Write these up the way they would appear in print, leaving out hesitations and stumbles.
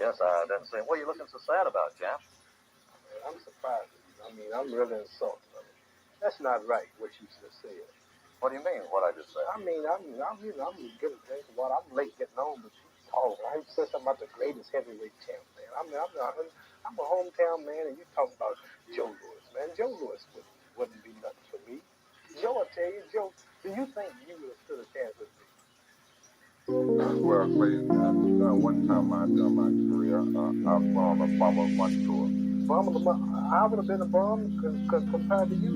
Yes, I didn't see him. What are you looking so sad about, Jack? I'm surprised at you. I mean, I'm really insulted. I mean, that's not right, what you just said. What do you mean, what I just said? I mean, I'm getting a drink of water. I'm late getting home, but you talk. I said something about the greatest heavyweight champ, man. I'm a hometown man, and you talking about Joe Louis, man. Joe Louis wouldn't be nothing for me. Joe, I tell you, Joe, do you think you would have stood a chance with me? Well, one time during my career, I formed a Bomber 1 tour. I would have been a bum compared to you.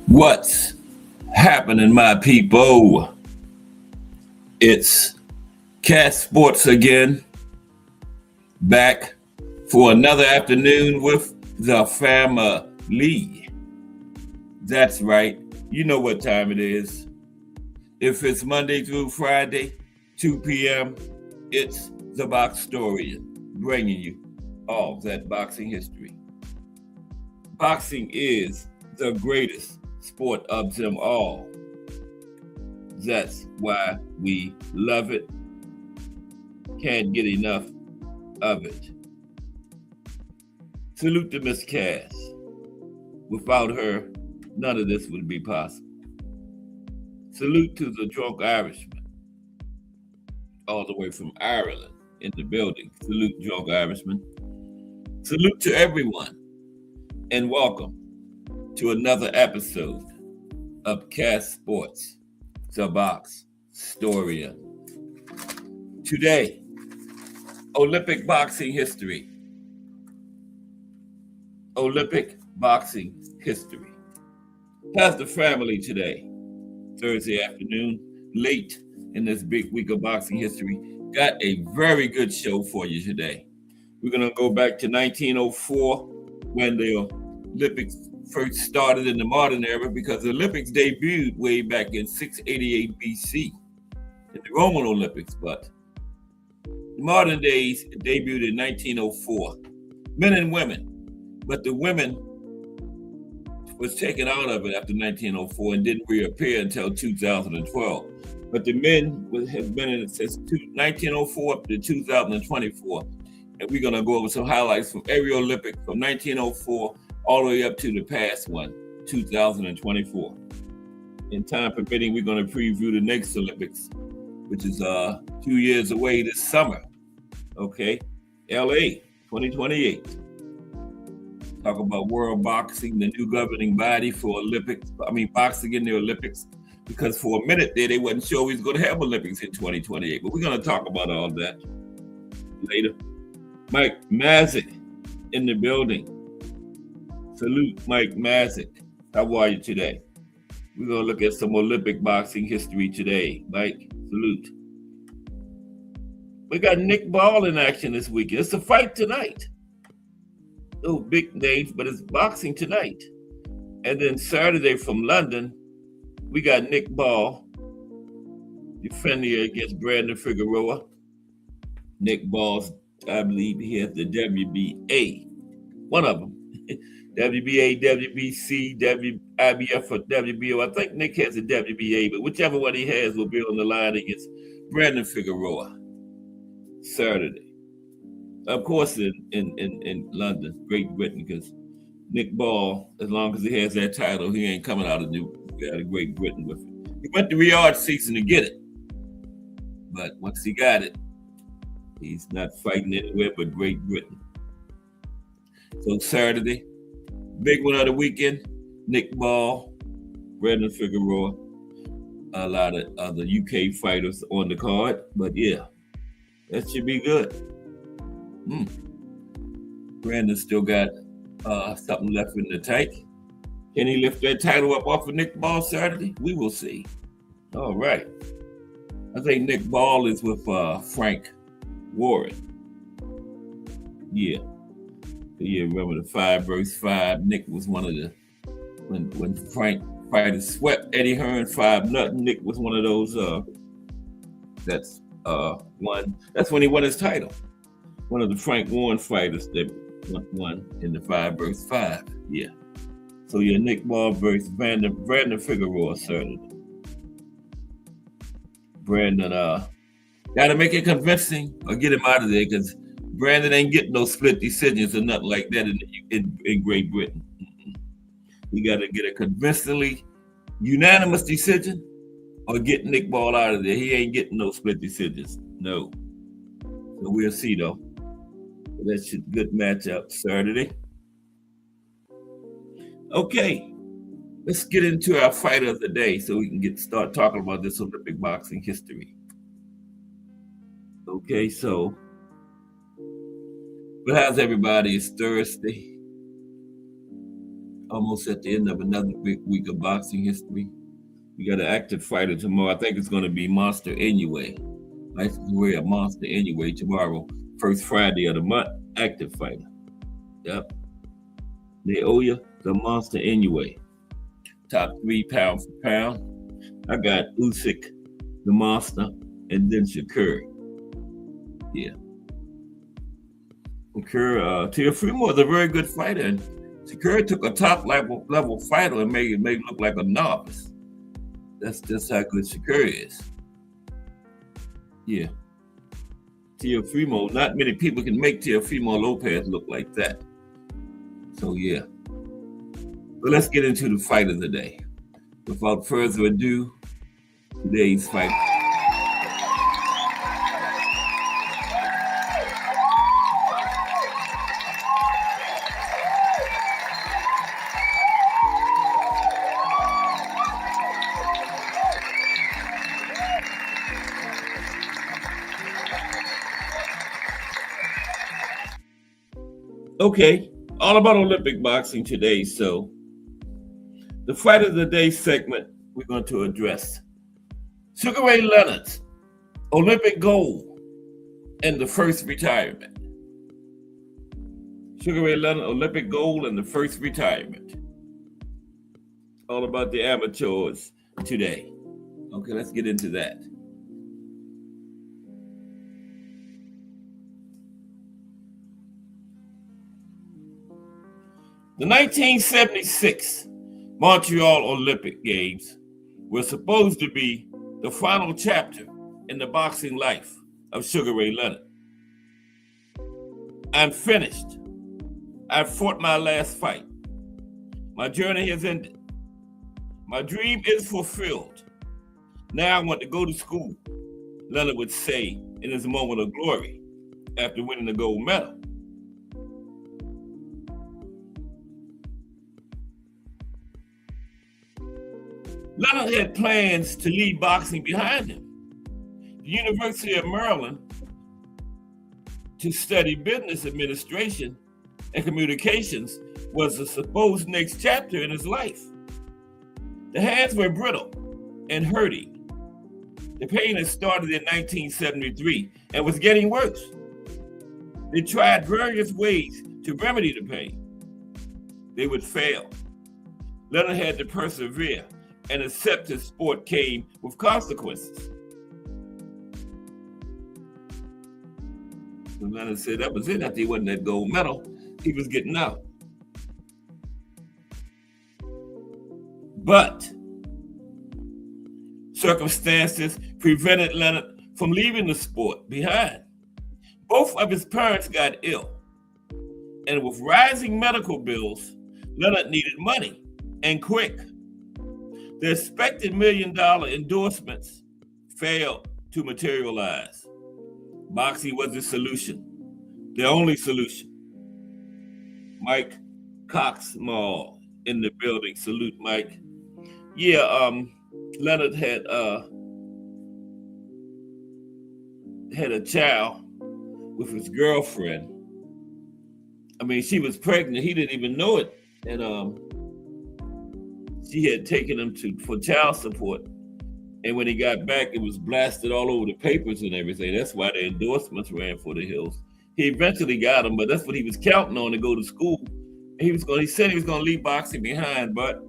What's happening, my people? It's Cat Sports again, back for another afternoon with the family. That's right, you know what time it is. If it's Monday through Friday, 2 p.m., it's the Boxtorian, bringing you all that boxing history. Boxing is the greatest sport of them all. That's why we love it. Can't get enough of it. Salute to Miss Cass. Without her, none of this would be possible. Salute to the drunk Irishman, all the way from Ireland in the building. Salute, drunk Irishman. Salute to everyone, and welcome to another episode of Cass Sports, the Boxtorian. Today, Olympic boxing history. Olympic boxing history. How's the family today? Thursday afternoon, late in this big week of boxing history. Got a very good show for you today. We're going to go back to 1904 when the Olympics first started in the modern era, because the Olympics debuted way back in 688 BC in the Roman Olympics, but the modern days debuted in 1904. Men and women, but the women was taken out of it after 1904 and didn't reappear until 2012. But the men have been in it since 1904 up to 2024. And we're going to go over some highlights from every Olympic from 1904 all the way up to the past one, 2024. In time permitting, we're going to preview the next Olympics, which is 2 years away this summer. Okay, LA 2028. Talk about world boxing, the new governing body for boxing in the Olympics, because for a minute there, they wasn't sure we was going to have Olympics in 2028, but we're going to talk about all that later. Mike Mazik in the building. Salute, Mike Mazik. How are you today? We're going to look at some Olympic boxing history today. Mike, salute. We got Nick Ball in action this weekend. It's a fight tonight. No big names, but it's boxing tonight. And then Saturday from London, we got Nick Ball defending against Brandon Figueroa. Nick Ball's, I believe he has the WBA, one of them. WBA, WBC, IBF, or WBO. I think Nick has a WBA, but whichever one he has will be on the line against Brandon Figueroa Saturday. Of course, in London, Great Britain, because Nick Ball, as long as he has that title, he ain't coming out of Great Britain with it. He went to Riyadh season to get it, but once he got it, he's not fighting anywhere but Great Britain. So Saturday, big one of the weekend, Nick Ball, Brandon Figueroa, a lot of other UK fighters on the card, but yeah, that should be good. Brandon still got something left in the tank. Can he lift that title up off of Nick Ball Saturday? We will see. All right. I think Nick Ball is with Frank Warren. Yeah. Yeah, remember the 5 versus 5. Nick was one of the, when Frank fighters swept Eddie Hearn 5-0, Nick was one of those, that's when he won his title. One of the Frank Warren fighters that won in the 5 versus 5. Yeah. So yeah, Nick Ball versus Brandon Figueroa Saturday. Brandon gotta make it convincing or get him out of there, because Brandon ain't getting no split decisions or nothing like that in Great Britain. You gotta get a convincingly unanimous decision or get Nick Ball out of there. He ain't getting no split decisions. No. So we'll see though. That's a good matchup Saturday. Okay, let's get into our fight of the day so we can start talking about this Olympic boxing history. Okay, so, but how's everybody? It's Thursday. Almost at the end of another big week of boxing history. We got an active fighter tomorrow. I think it's going to be Monster Inoue. Nice to wear a Monster Inoue tomorrow. First Friday of the month, active fighter. Yep. Naoya, the Monster Inoue. Top 3 pound for pound. I got Usyk, the Monster, and then Shakur. Yeah. Shakur, Teofimo is a very good fighter. And Shakur took a top level fighter and made him look like a novice. That's just how good Shakur is. Yeah. Teofimo, not many people can make Teofimo Lopez look like that. So yeah. But let's get into the fight of the day. Without further ado, today's fight. Okay, all about Olympic boxing today. So the fight of the day segment we're going to address Sugar Ray Leonard's Olympic gold and the first retirement. Sugar Ray Leonard, Olympic gold and the first retirement. All about the amateurs today. Okay, let's get into that. The 1976 Montreal Olympic Games were supposed to be the final chapter in the boxing life of Sugar Ray Leonard. I'm finished. I fought my last fight. My journey has ended. My dream is fulfilled. Now I want to go to school, Leonard would say in his moment of glory after winning the gold medal. Leonard had plans to leave boxing behind him. The University of Maryland to study business administration and communications was the supposed next chapter in his life. The hands were brittle and hurting. The pain had started in 1973 and was getting worse. They tried various ways to remedy the pain. They would fail. Leonard had to persevere and accept his sport came with consequences. So Leonard said that was it. After he won that gold medal, he was getting out. But circumstances prevented Leonard from leaving the sport behind. Both of his parents got ill, and with rising medical bills, Leonard needed money, and quick. The expected $1 million endorsements failed to materialize. Boxing was the solution, the only solution. Mike Coxmall in the building. Salute, Mike. Yeah, Leonard had a child with his girlfriend. I mean, she was pregnant. He didn't even know it, and she had taken him for child support. And when he got back, it was blasted all over the papers and everything. That's why the endorsements ran for the hills. He eventually got him, but that's what he was counting on to go to school. He said he was going to leave boxing behind, but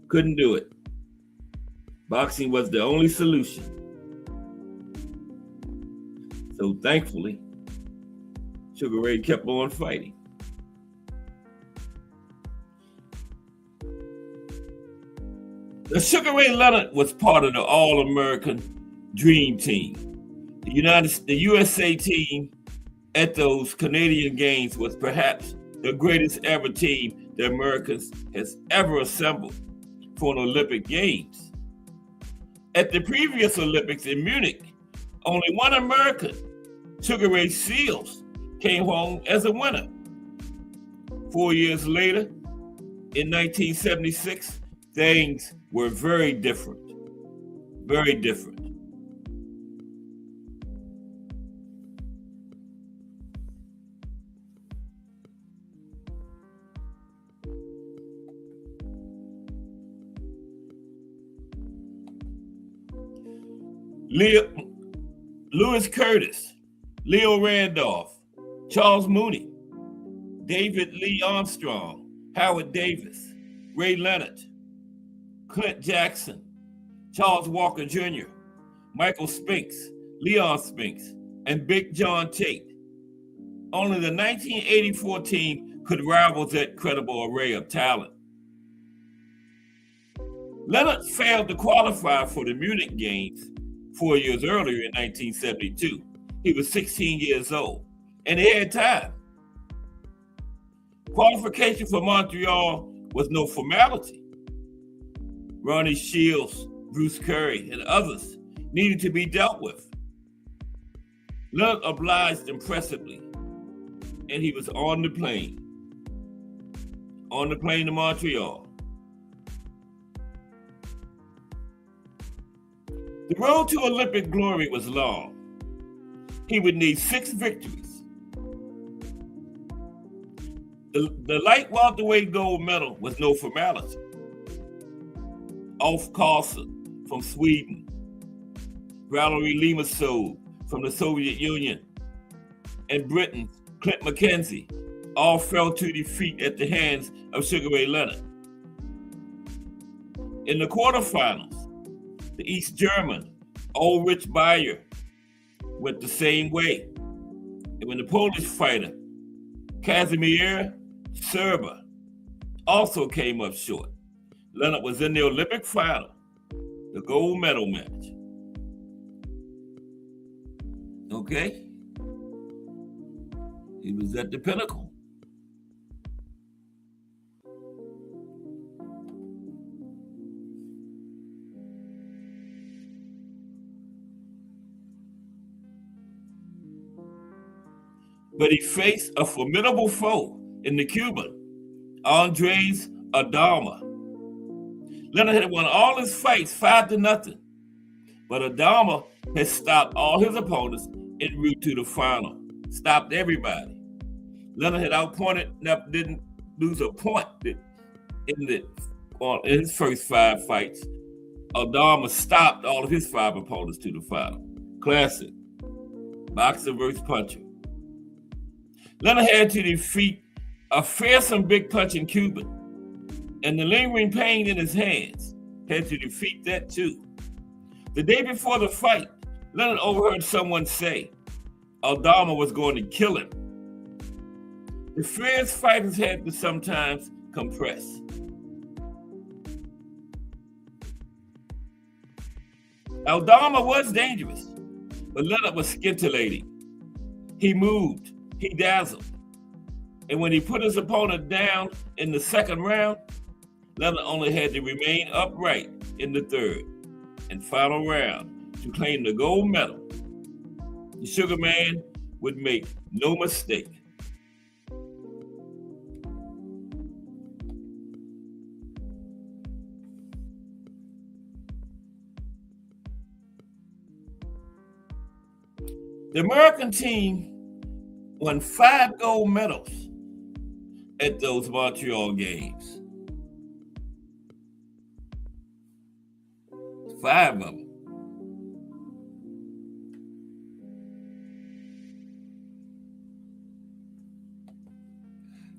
couldn't do it. Boxing was the only solution. So thankfully, Sugar Ray kept on fighting. The Sugar Ray Leonard was part of the All-American Dream Team. The USA team at those Canadian Games was perhaps the greatest ever team the Americans has ever assembled for an Olympic Games. At the previous Olympics in Munich, only one American, Sugar Ray Seales, came home as a winner. 4 years later, in 1976, things were very different. Very different. Lewis Curtis, Leo Randolph, Charles Mooney, David Lee Armstrong, Howard Davis, Ray Leonard, Clint Jackson, Charles Walker Jr., Michael Spinks, Leon Spinks, and Big John Tate. Only the 1984 team could rival that credible array of talent. Leonard failed to qualify for the Munich Games 4 years earlier in 1972. He was 16 years old, and he had time. Qualification for Montreal was no formality. Ronnie Shields, Bruce Curry, and others needed to be dealt with. Leonard obliged impressively, and he was on the plane to Montreal. The road to Olympic glory was long. He would need 6 victories. The light welterweight gold medal was no formality. Ulf Karlsson from Sweden, Valerie Limasol from the Soviet Union, and Britain's Clint McKenzie all fell to defeat at the hands of Sugar Ray Leonard. In the quarterfinals, the East German Ulrich Bayer went the same way. And when the Polish fighter Kazimierz Serba also came up short, Leonard was in the Olympic final, the gold medal match. Okay? He was at the pinnacle. but he faced a formidable foe in the Cuban, Andres Adama. Leonard had won all his fights 5-0, but Adama had stopped all his opponents en route to the final, stopped everybody. Leonard had outpointed, didn't lose a point in his first 5 fights. Adama stopped all of his 5 opponents to the final. Classic. Boxer versus puncher. Leonard had to defeat a fearsome big punching Cuban, and the lingering pain in his hands had to defeat that too. The day before the fight, Leonard overheard someone say Adama was going to kill him. The fierce fighters had to sometimes compress. Adama was dangerous, but Leonard was scintillating. He moved, he dazzled. And when he put his opponent down in the second round, Leonard only had to remain upright in the third and final round to claim the gold medal. The Sugar Man would make no mistake. The American team won 5 gold medals at those Montreal games. 5 of them.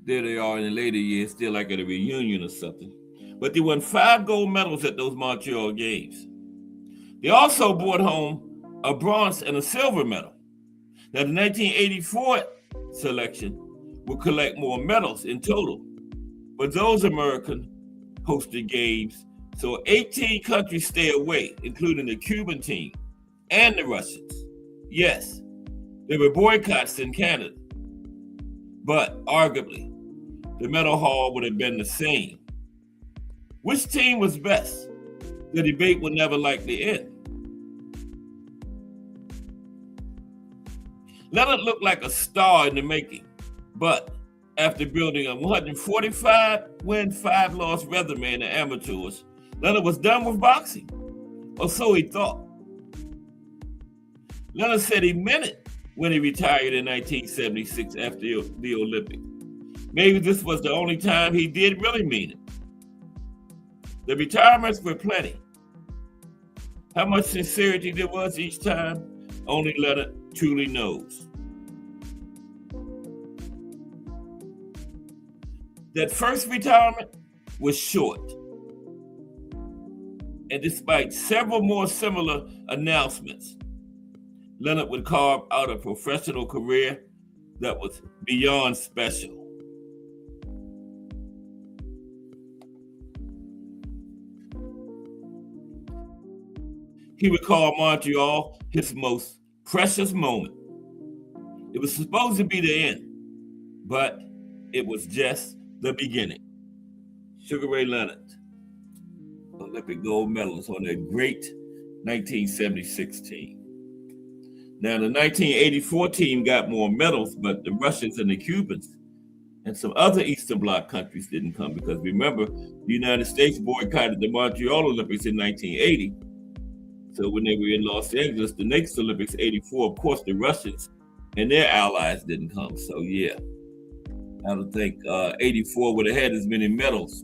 There they are in the later years, still like at a reunion or something. But they won 5 gold medals at those Montreal games. They also brought home a bronze and a silver medal. Now, the 1984 selection will collect more medals in total, but those American hosted games, so 18 countries stay away, including the Cuban team and the Russians. Yes, there were boycotts in Canada, but arguably, the medal haul would have been the same. Which team was best? The debate would never likely end. Leonard looked like a star in the making, but after building a 145-win, 5-loss resume in the amateurs, Leonard was done with boxing, or so he thought. Leonard said he meant it when he retired in 1976 after the Olympics. Maybe this was the only time he did really mean it. The retirements were plenty. How much sincerity there was each time, only Leonard truly knows. That first retirement was short. And despite several more similar announcements, Leonard would carve out a professional career that was beyond special. He would call Montreal his most precious moment. It was supposed to be the end, but it was just the beginning. Sugar Ray Leonard, Olympic gold medalist on a great 1976 team. Now, the 1984 team got more medals, but the Russians and the Cubans and some other Eastern Bloc countries didn't come because remember, the United States boycotted the Montreal Olympics in 1980. So when they were in Los Angeles, the next Olympics, 84, of course, the Russians and their allies didn't come. So yeah, I don't think 84 would have had as many medals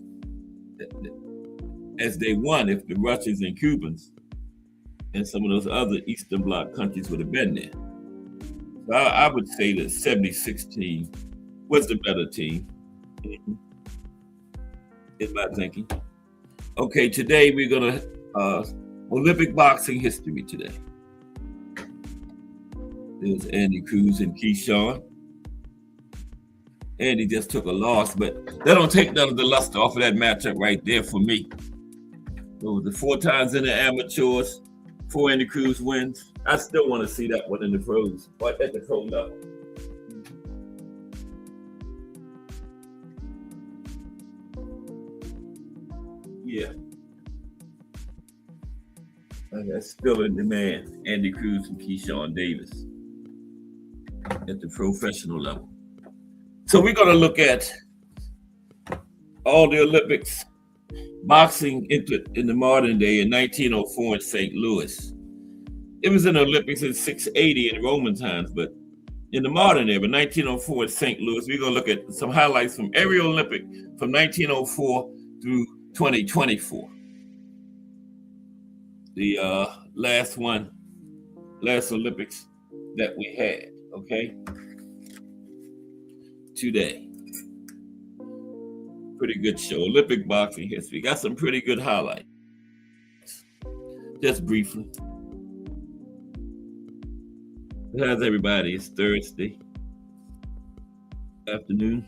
as they won if the Russians and Cubans and some of those other Eastern Bloc countries would have been there. So I would say the 76 team was the better team, in my thinking. Okay, today we're gonna Olympic boxing history today. There's Andy Cruz and Keyshawn. Andy just took a loss, but that don't take none of the luster off of that matchup right there for me. So the 4 times in the amateurs, 4 Andy Cruz wins. I still want to see that one in the pros, but at the pro level. Yeah. And that's still in demand. Andy Cruz and Keyshawn Davis. at the professional level. So we're going to look at all the Olympics boxing in the modern day in 1904 in St. Louis. It was in the Olympics in 680 in Roman times, but in the modern era, 1904 in St. Louis, we're going to look at some highlights from every Olympic from 1904 through 2024. The last Olympics that we had, okay? Today. Pretty good show. Olympic boxing history. Got some pretty good highlights. Just briefly. How's everybody? It's Thursday afternoon.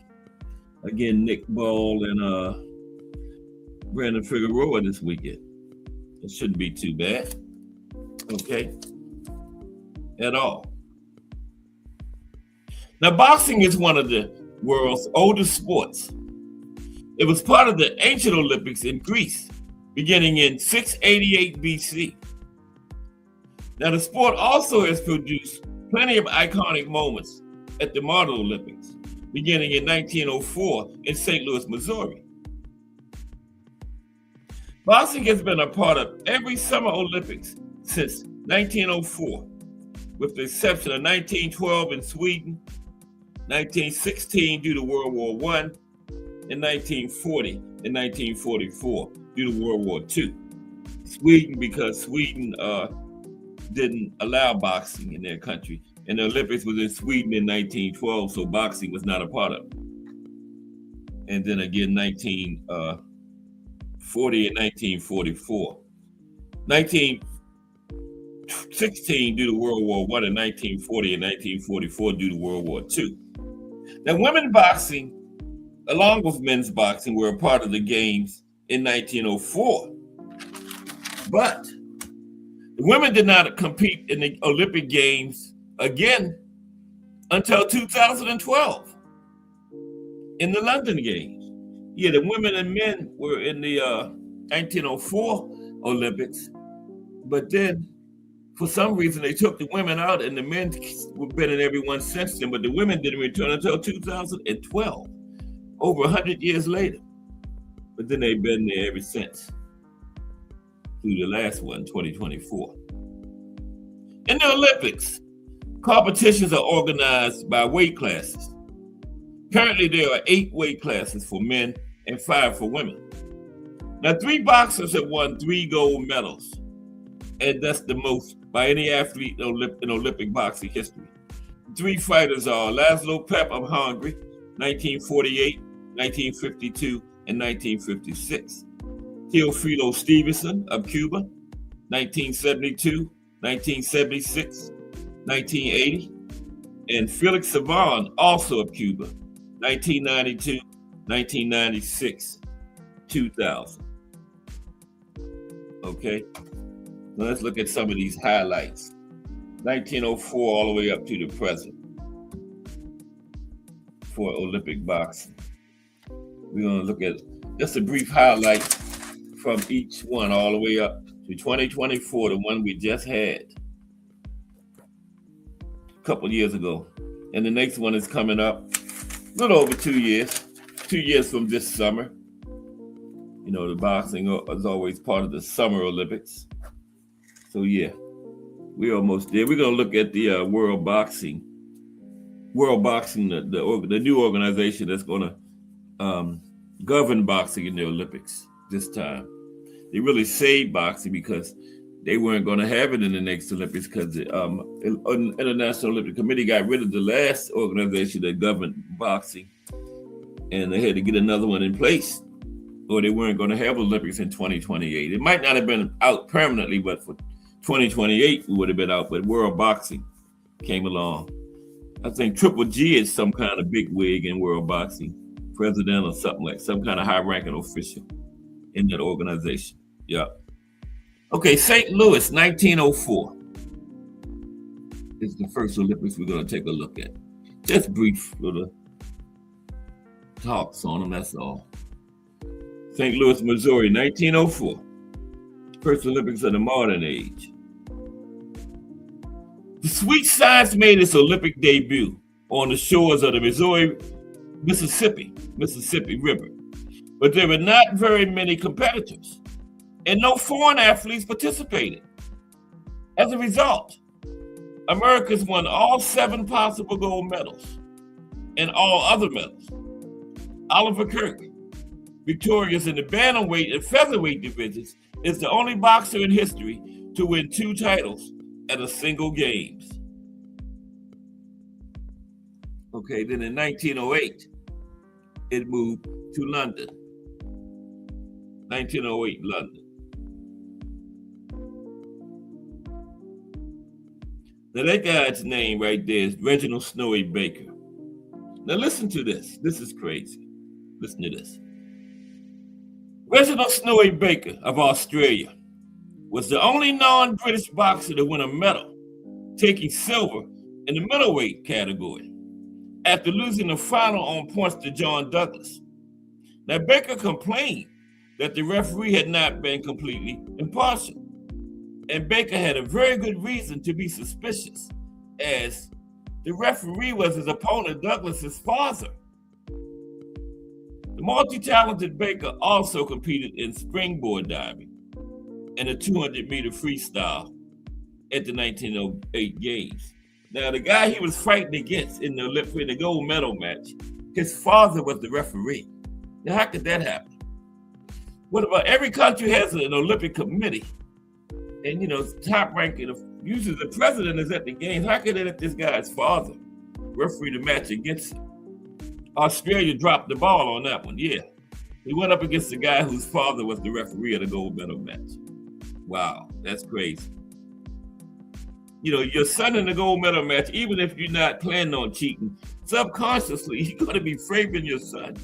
Again, Nick Ball and Brandon Figueroa this weekend. It shouldn't be too bad. Okay? At all. Now, boxing is one of the world's oldest sports. It was part of the ancient Olympics in Greece, beginning in 688 BC. Now, the sport also has produced plenty of iconic moments at the modern Olympics, beginning in 1904 in St. Louis, Missouri. Boxing has been a part of every Summer Olympics since 1904, with the exception of 1912 in Sweden, 1916 due to World War I, and 1940 and 1944 due to World War II. Sweden, because Sweden didn't allow boxing in their country, and the Olympics was in Sweden in 1912, so boxing was not a part of it. And then again, 1940 and 1944. 1916 due to World War I, and 1940 and 1944 due to World War II. Now, women boxing, along with men's boxing, were a part of the games in 1904. But the women did not compete in the Olympic Games again until 2012 in the London Games. Yeah, the women and men were in the 1904 Olympics, but then for some reason they took the women out and the men have been in every one since then, but the women didn't return until 2012, over 100 years later. But then they've been there ever since, through the last one, 2024. In the Olympics, competitions are organized by weight classes. Currently, there are 8 weight classes for men and 5 for women. Now, 3 boxers have won 3 gold medals, and that's the most by any athlete in Olympic boxing history. 3 fighters are Laszlo Papp of Hungary, 1948, 1952, and 1956. Teofilo Stevenson of Cuba, 1972, 1976, 1980, and Felix Savon, also of Cuba, 1992, 1996, 2000. Okay, now let's look at some of these highlights. 1904 all the way up to the present for Olympic boxing. We're going to look at just a brief highlight from each one all the way up to 2024, the one we just had a couple years ago. And the next one is coming up a little over 2 years, 2 years from this summer. You know, the boxing is always part of the Summer Olympics. So yeah, we're almost there. We're going to look at the World Boxing, the new organization that's going to govern boxing in the Olympics this time. They really saved boxing because they weren't going to have it in the next Olympics because the International Olympic Committee got rid of the last organization that governed boxing, and they had to get another one in place, or they weren't going to have Olympics in 2028. It might not have been out permanently, but for 2028 we would have been out. But World Boxing came along. I think Triple G is some kind of big wig in World Boxing, president or something, like some kind of high-ranking official in that organization. Yeah. Okay, St. Louis, 1904 is the first Olympics we're going to take a look at. Just brief little talks on them, that's all. St. Louis, Missouri, 1904. First Olympics of the modern age. The Sweet Science made its Olympic debut on the shores of the Mississippi River, but there were not very many competitors, and no foreign athletes participated. As a result, Americans won all 7 possible gold medals and all other medals. Oliver Kirk, victorious in the bantamweight and featherweight divisions, is the only boxer in history to win 2 titles at a single games. Okay, then in 1908, it moved to London. 1908, London. Now that guy's name right there is Reginald Snowy Baker. Now listen to this. This is crazy. Listen to this. Reginald Snowy Baker of Australia was the only non-British boxer to win a medal, taking silver in the middleweight category, after losing the final on points to John Douglas. Now Baker complained that the referee had not been completely impartial, and Baker had a very good reason to be suspicious, as the referee was his opponent Douglas's father. The multi-talented Baker also competed in springboard diving and a 200-meter freestyle at the 1908 Games. Now, the guy he was fighting against in the gold medal match, his father was the referee. Now, how could that happen? What about every country has an Olympic committee? And, top ranking, usually the president is at the games. How could they let this guy's father referee the match against him? Australia dropped the ball on that one, yeah. He went up against the guy whose father was the referee of the gold medal match. Wow, that's crazy. Your son in the gold medal match, even if you're not planning on cheating, subconsciously, you're going to be favoring your son.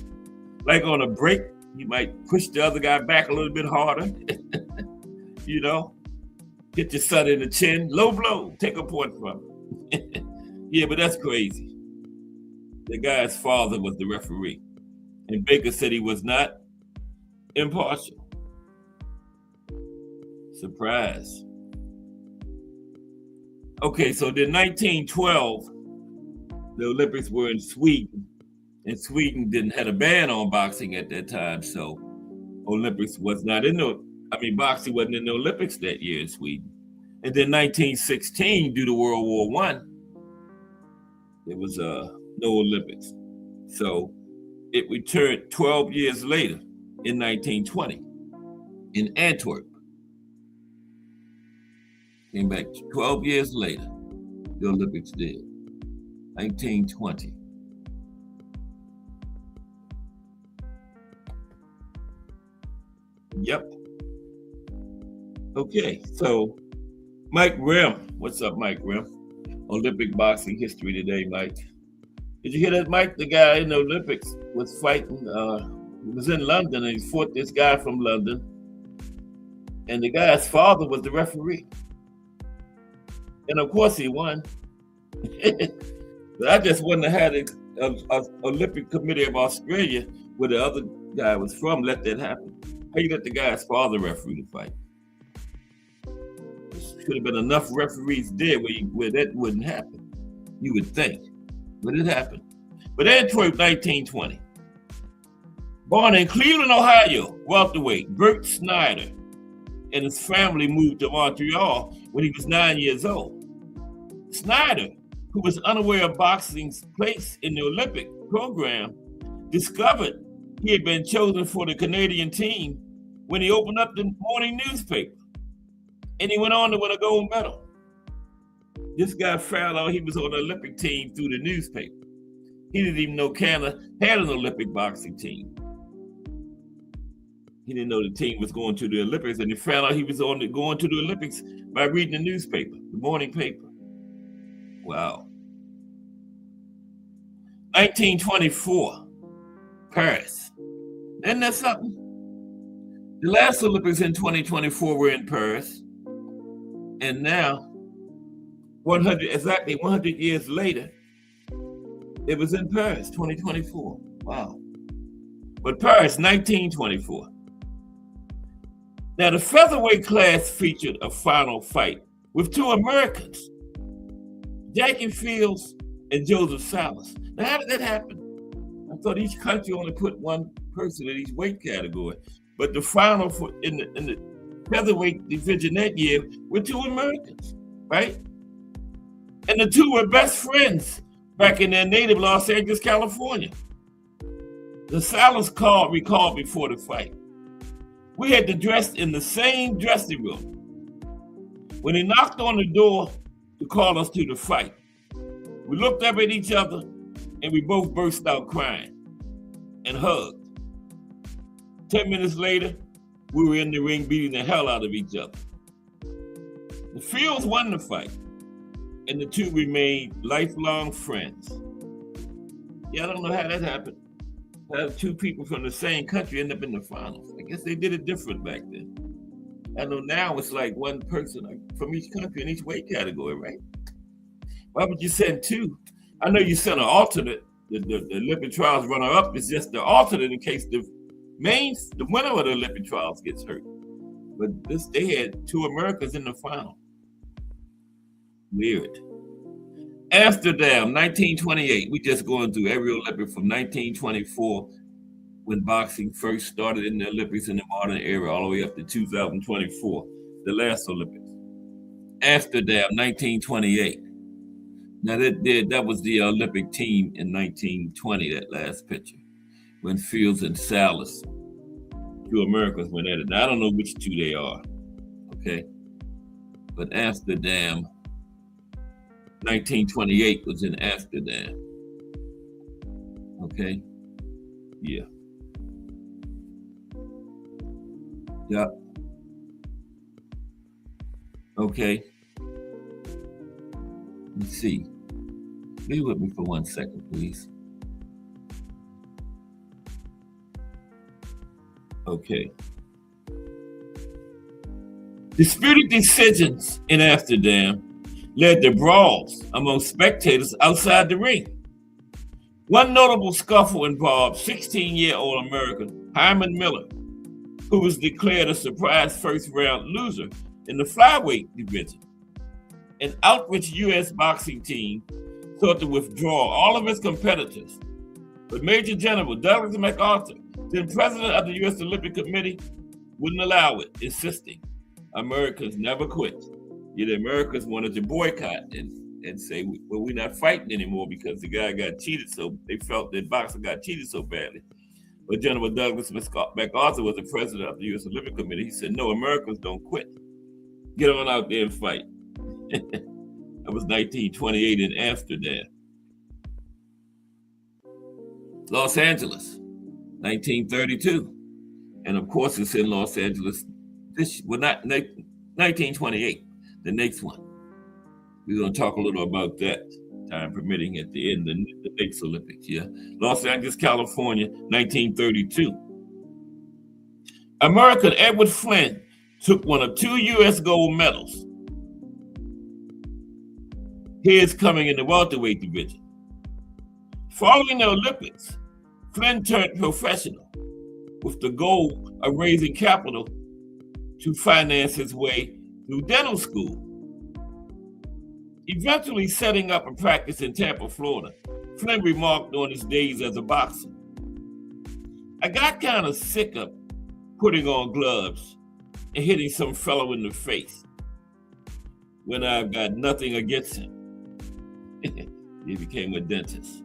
Like on a break, you might push the other guy back a little bit harder. Hit your son in the chin, low blow, take a point from him. Yeah, but that's crazy. The guy's father was the referee, and Baker said he was not impartial. Surprise. Okay, so then 1912, the Olympics were in Sweden, and Sweden didn't have a ban on boxing at that time, so boxing wasn't in the Olympics that year in Sweden. And then 1916, due to World War I, there was no Olympics. So it returned 12 years later in 1920 in Antwerp. Came back 12 years later, the Olympics did. 1920. Yep. Okay, so Mike Rim. What's up, Mike Rim? Olympic boxing history today, Mike. Did you hear that, Mike? The guy in the Olympics was fighting, he was in London and he fought this guy from London. And the guy's father was the referee. And of course he won. But I just wonder how the Olympic Committee of Australia, where the other guy was from, let that happen. How you let the guy's father referee the fight? There should have been enough referees there where that wouldn't happen, you would think. But it happened. But Antwerp, 1920. Born in Cleveland, Ohio, welterweight Bert Snyder and his family moved to Montreal when he was 9 years old. Snyder, who was unaware of boxing's place in the Olympic program, discovered he had been chosen for the Canadian team when he opened up the morning newspaper. And he went on to win a gold medal. This guy found out he was on the Olympic team through the newspaper. He didn't even know Canada had an Olympic boxing team. He didn't know the team was going to the Olympics, and he found out he was going to the Olympics by reading the newspaper, the morning paper. Wow. 1924, Paris. Isn't that something? The last Olympics in 2024 were in Paris, and now, 100 years later, it was in Paris, 2024. Wow. But Paris, 1924. Now, the featherweight class featured a final fight with two Americans, Jackie Fields and Joseph Salas. Now, how did that happen? I thought each country only put one person in each weight category. But the final in the featherweight division that year were two Americans, right? And the two were best friends back in their native Los Angeles, California. The Salas recalled before the fight. We had to dress in the same dressing room. When he knocked on the door to call us to the fight, we looked up at each other and we both burst out crying and hugged. 10 minutes later, we were in the ring beating the hell out of each other. The Fields won the fight, and the two remained lifelong friends. Yeah, I don't know how that happened. How two people from the same country end up in the finals. I guess they did it different back then. I know now it's like one person from each country in each weight category, right? Why would you send two? I know you sent an alternate. The Olympic trials runner-up is just the alternate in case the winner of the Olympic trials gets hurt. But they had two Americans in the final. Weird. Amsterdam, 1928. We just going through every Olympic from 1924, when boxing first started in the Olympics in the modern era, all the way up to 2024, the last Olympics. Amsterdam, 1928. Now that was the Olympic team in 1920, that last picture, when Fields and Salas, two Americans, went at it. Now, I don't know which two they are, okay? But Amsterdam, 1928 was in Amsterdam, okay? Yeah. Yep. Okay. Let's see. Be with me for 1 second, please. Okay. Disputed decisions in Amsterdam led to brawls among spectators outside the ring. One notable scuffle involved 16-year-old American Hyman Miller, who was declared a surprise first-round loser in the flyweight division. An outraged U.S. boxing team sought to withdraw all of its competitors, but Major General Douglas MacArthur, then president of the U.S. Olympic Committee, wouldn't allow it, insisting Americans never quit. Yet the Americans wanted to boycott and say, well, we're not fighting anymore because the guy got cheated, so they felt that boxer got cheated so badly. But General Douglas MacArthur was the president of the U.S. Olympic Committee. He said, no, Americans don't quit. Get on out there and fight. That was 1928 in Amsterdam. Los Angeles, 1932. And of course, it's in Los Angeles. Not 1928, the next one. We're going to talk a little about that, time permitting, at the end of the next Olympics. Yeah, Los Angeles, California, 1932. American Edward Flynn took one of 2 U.S. gold medals. His coming in the welterweight division. Following the Olympics, Flynn turned professional with the goal of raising capital to finance his way through dental school. Eventually setting up a practice in Tampa, Florida, Flynn remarked on his days as a boxer, I got kind of sick of putting on gloves and hitting some fellow in the face when I've got nothing against him. He became a dentist.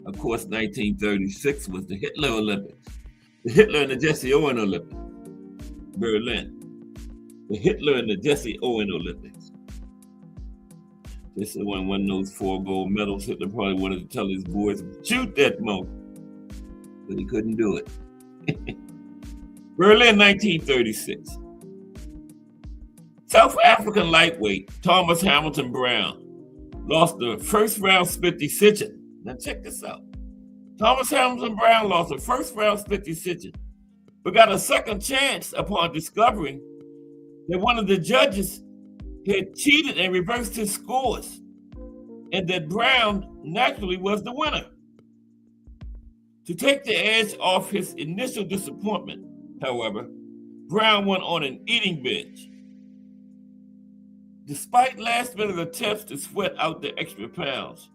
Of course, 1936 was the Hitler Olympics. The Hitler and the Jesse Owens Olympics, Berlin. The Hitler and the Jesse Owens Olympics. This is when one of those 4 gold medals. Hitler probably wanted to tell his boys, shoot that monk, but he couldn't do it. Berlin, 1936. South African lightweight Thomas Hamilton Brown lost the first round split decision. Now check this out. Thomas Hamilton Brown lost the first round split decision, but got a second chance upon discovering that one of the judges had cheated and reversed his scores, and that Brown naturally was the winner. To take the edge off his initial disappointment, however, Brown went on an eating binge. Despite last-minute attempts to sweat out the extra pounds,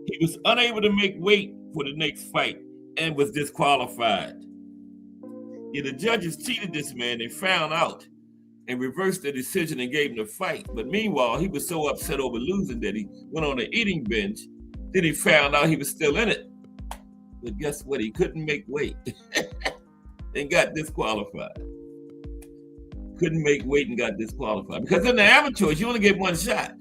he was unable to make weight for the next fight and was disqualified. Yet the judges cheated this man and found out and reversed the decision and gave him the fight. But meanwhile, he was so upset over losing that he went on an eating binge. Then he found out he was still in it. But guess what? He couldn't make weight and got disqualified. Couldn't make weight and got disqualified. Because in the amateurs, you only get one shot.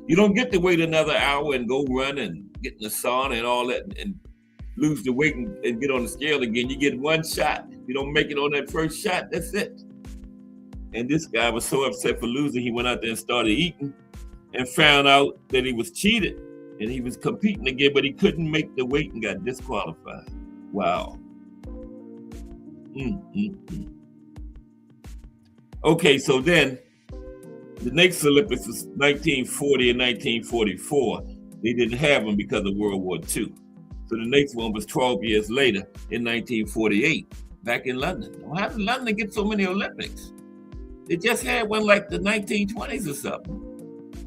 You don't get to wait another hour and go run and get in the sauna and all that and lose the weight and get on the scale again. You get one shot. You don't make it on that first shot, that's it. And this guy was so upset for losing, he went out there and started eating and found out that he was cheated and he was competing again, but he couldn't make the weight and got disqualified. Wow. Okay, so then the next Olympics was 1940 and 1944. They didn't have them because of World War II. So the next one was 12 years later in 1948, back in London. How did London get so many Olympics? They just had one like the 1920s or something.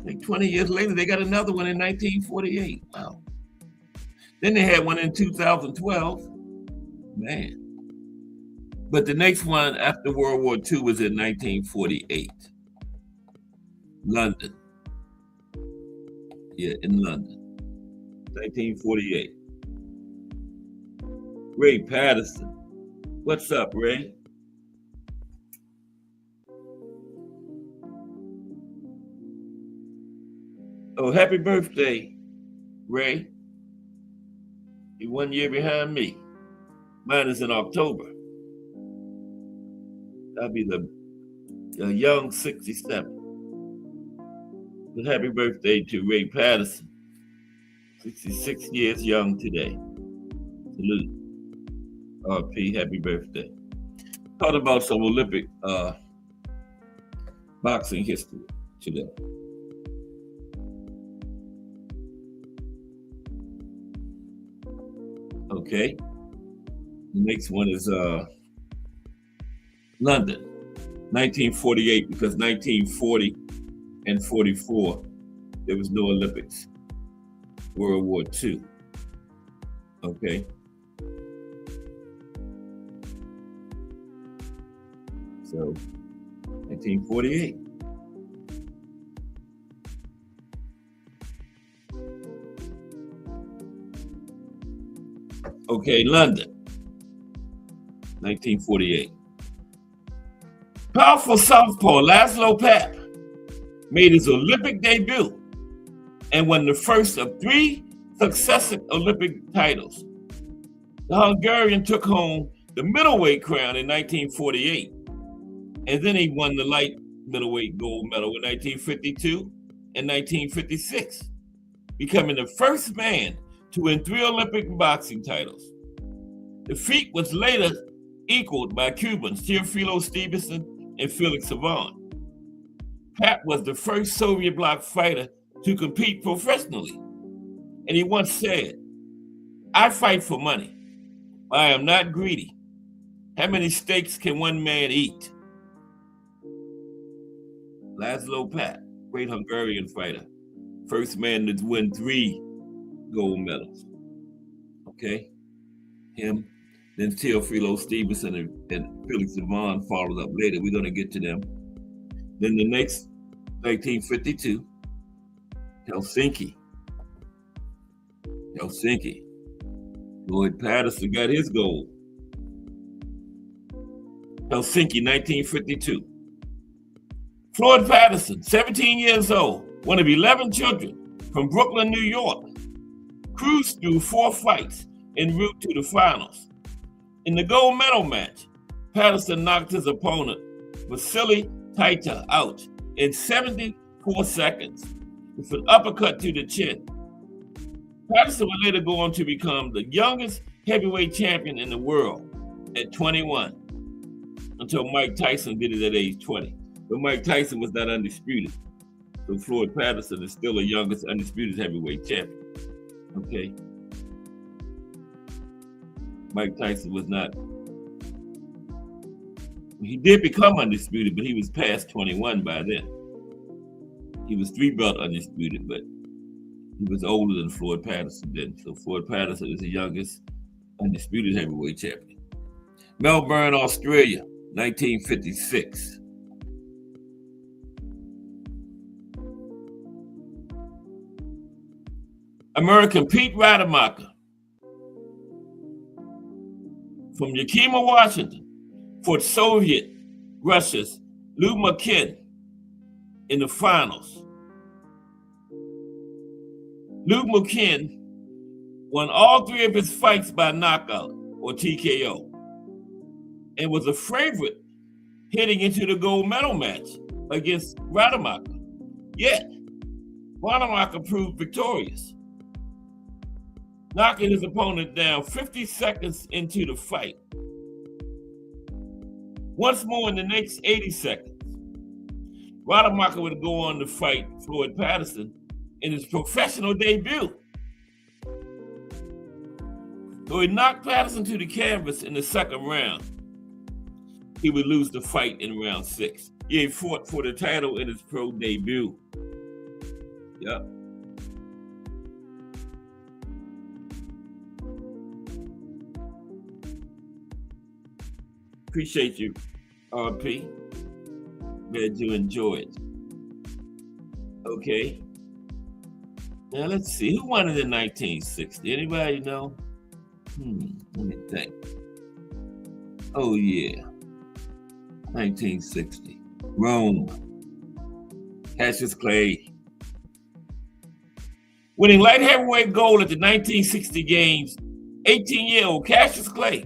Like 20 years later, they got another one in 1948. Wow. Then they had one in 2012. Man. But the next one after World War II was in 1948. London. Yeah, in London. 1948. Ray Patterson. What's up, Ray? Oh, happy birthday, Ray. You're 1 year behind me. Mine is in October. I'll be the young 67. But happy birthday to Ray Patterson. 66 years young today. Salute. RP, happy birthday. Talk about some Olympic boxing history today. Okay. The next one is London, 1948, because 1940 and 44, there was no Olympics. World War II. Okay. So, 1948. Okay, London, 1948. Powerful southpaw Laszlo Papp made his Olympic debut and won the first of 3 successive Olympic titles. The Hungarian took home the middleweight crown in 1948, and then he won the light middleweight gold medal in 1952 and 1956, becoming the first man to win 3 Olympic boxing titles. The feat was later equaled by Cubans Teofilo Stevenson and Felix Savon. Papp was the first Soviet bloc fighter to compete professionally, and he once said, "I fight for money. I am not greedy. How many steaks can one man eat?" Laszlo Papp, great Hungarian fighter, first man to win 3 gold medals. Okay, him. Then Teofilo Stevenson and Felix Savon followed up later. We're going to get to them. Then the next, 1952, Helsinki. Lloyd Patterson got his gold. Helsinki, 1952. Floyd Patterson, 17 years old, one of 11 children from Brooklyn, New York, cruised through 4 fights en route to the finals. In the gold medal match, Patterson knocked his opponent, Vasily Taita, out in 74 seconds with an uppercut to the chin. Patterson would later go on to become the youngest heavyweight champion in the world at 21, until Mike Tyson did it at age 20. But Mike Tyson was not undisputed. So Floyd Patterson is still the youngest undisputed heavyweight champion. Okay. Mike Tyson was not. He did become undisputed, but he was past 21 by then. He was 3-belt undisputed, but he was older than Floyd Patterson then. So Floyd Patterson is the youngest undisputed heavyweight champion. Melbourne, Australia, 1956. American Pete Rademacher from Yakima, Washington, fought Soviet Russia's Lou McKin in the finals. Lou McKin won all 3 of his fights by knockout or TKO and was a favorite heading into the gold medal match against Rademacher. Yet, Rademacher proved victorious, knocking his opponent down 50 seconds into the fight. Once more in the next 80 seconds, Rademacher would go on to fight Floyd Patterson in his professional debut. Though he knocked Patterson to the canvas in the second round, he would lose the fight in round 6. He had fought for the title in his pro debut. Yep. Appreciate you, RP. Glad you enjoyed. Okay. Now let's see. Who won it in 1960? Anybody know? Let me think. Oh yeah. 1960. Rome. Cassius Clay. Winning light heavyweight gold at the 1960 Games, 18-year-old Cassius Clay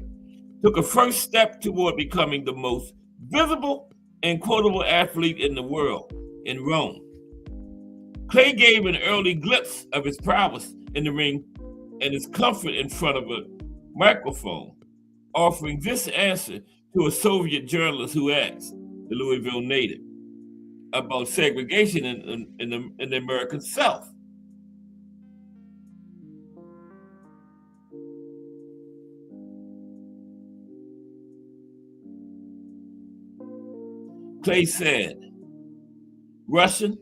took a first step toward becoming the most visible and quotable athlete in the world in Rome. Clay gave an early glimpse of his prowess in the ring and his comfort in front of a microphone, offering this answer to a Soviet journalist who asked the Louisville native about segregation in the American South. Clay said, Russian,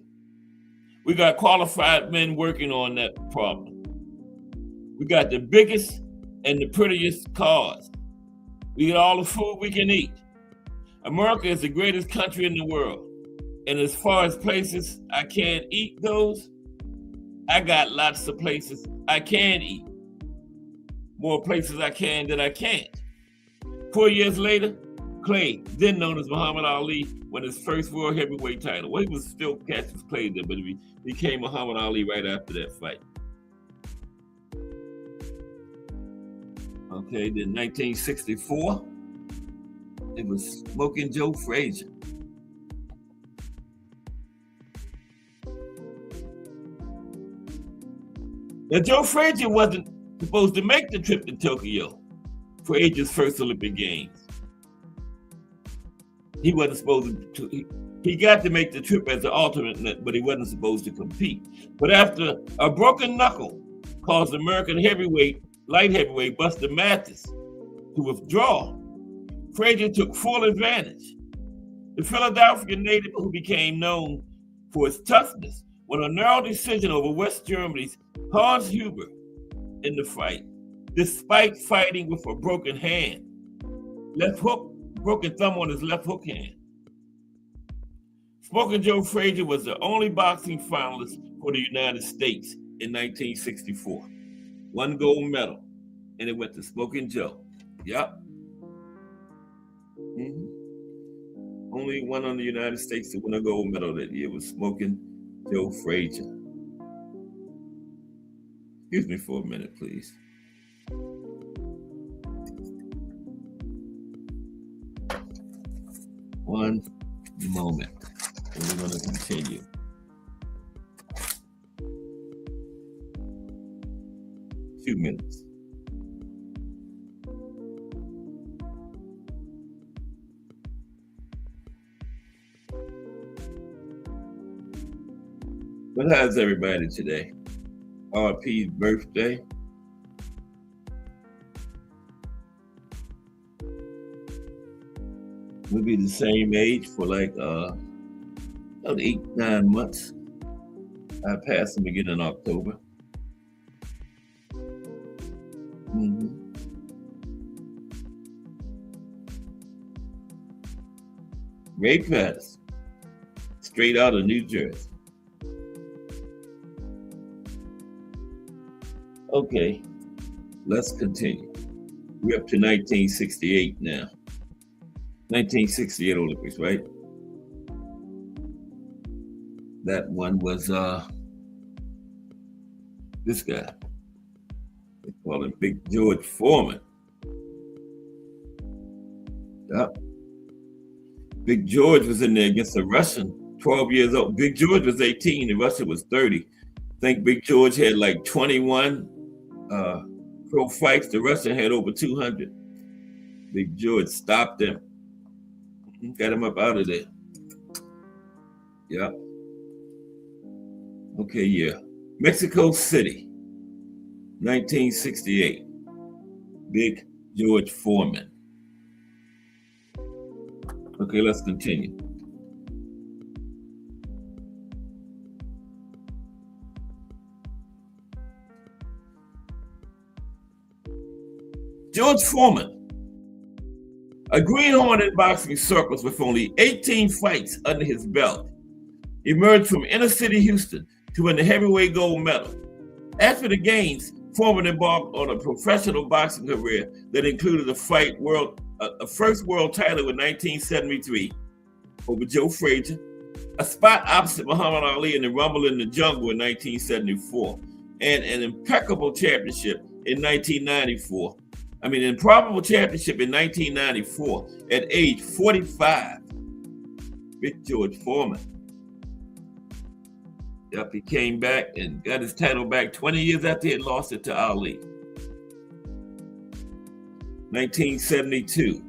we got qualified men working on that problem. We got the biggest and the prettiest cars. We get all the food we can eat. America is the greatest country in the world. And as far as places I can't eat goes, I got lots of places I can eat. More places I can than I can't. 4 years later, Clay, then known as Muhammad Ali, won his first world heavyweight title. Well, he was still Cassius Clay then, but he became Muhammad Ali right after that fight. Okay, then 1964, it was Smoking Joe Frazier. Now, Joe Frazier wasn't supposed to make the trip to Tokyo for Frazier's first Olympic Games. He wasn't supposed to, he got to make the trip as an alternate, but he wasn't supposed to compete. But after a broken knuckle caused American light heavyweight Buster Mathis to withdraw, Frazier took full advantage. The Philadelphia native, who became known for his toughness, won a narrow decision over West Germany's Hans Huber in the fight, despite fighting with a broken hand. Broken thumb on his left hook hand. Smoking Joe Frazier was the only boxing finalist for the United States in 1964. 1 gold medal, and it went to Smoking Joe. Yep. Only one on the United States to win a gold medal that year was Smoking Joe Frazier. Excuse me for a minute, please. One moment, and we're going to continue. Two minutes. But how's everybody today? RP's birthday. We'll be the same age for like 8-9 months. I passed him again in October. Ray Patterson, straight out of New Jersey. Okay, let's continue. We're up to 1968 now. 1968 Olympics, right? That one was this guy. They call him Big George Foreman. Yep. Big George was in there against a Russian, 12 years old. Big George was 18, the Russian was 30. I think Big George had like 21 pro fights. The Russian had over 200. Big George stopped him, got him up out of there. Yep. Okay, yeah. Mexico City, 1968. Big George Foreman. Okay, let's continue. George Foreman, a greenhorn in boxing circles with only 18 fights under his belt, emerged from inner city Houston to win the heavyweight gold medal. After the games, Foreman embarked on a professional boxing career that included a first world title in 1973 over Joe Frazier, a spot opposite Muhammad Ali in the Rumble in the Jungle in 1974, and an impeccable championship in 1994. Improbable championship in 1994 at age 45. Big George Foreman. Yep, he came back and got his title back 20 years after he had lost it to Ali. 1972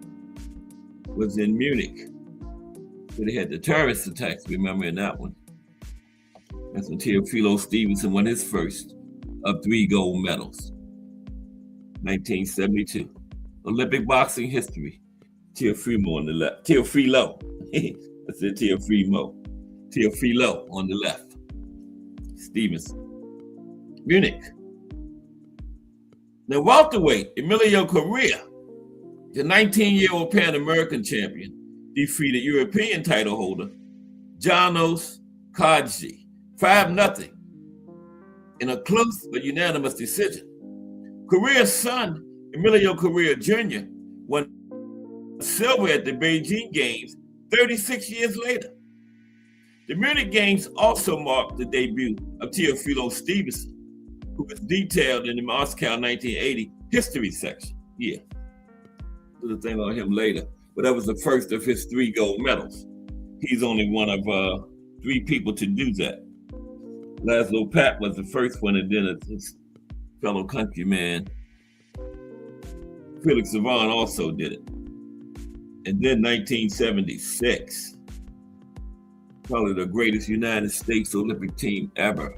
was in Munich, where they had the terrorist attacks, remember in that one. That's when Teofilo Stevenson won his first of 3 gold medals. 1972. Olympic boxing history. Teofimo on the left. Teofilo. I said Teofimo. Teofilo on the left. Stevenson. Munich. Now, welterweight Emilio Correa, the 19-year-old Pan-American champion, defeated European title holder Janos Kadji 5-0 in a close but unanimous decision. Correa's son, Emilio Correa Jr., won silver at the Beijing Games 36 years later. The Munich Games also marked the debut of Teofilo Stevenson, who was detailed in the Moscow 1980 history section. Yeah, there's a thing on him later, but that was the first of his 3 gold medals. He's only one of 3 people to do that. Laszlo Papp was the first one, and then his fellow countryman Felix Savon also did it. And then 1976, probably the greatest United States Olympic team ever.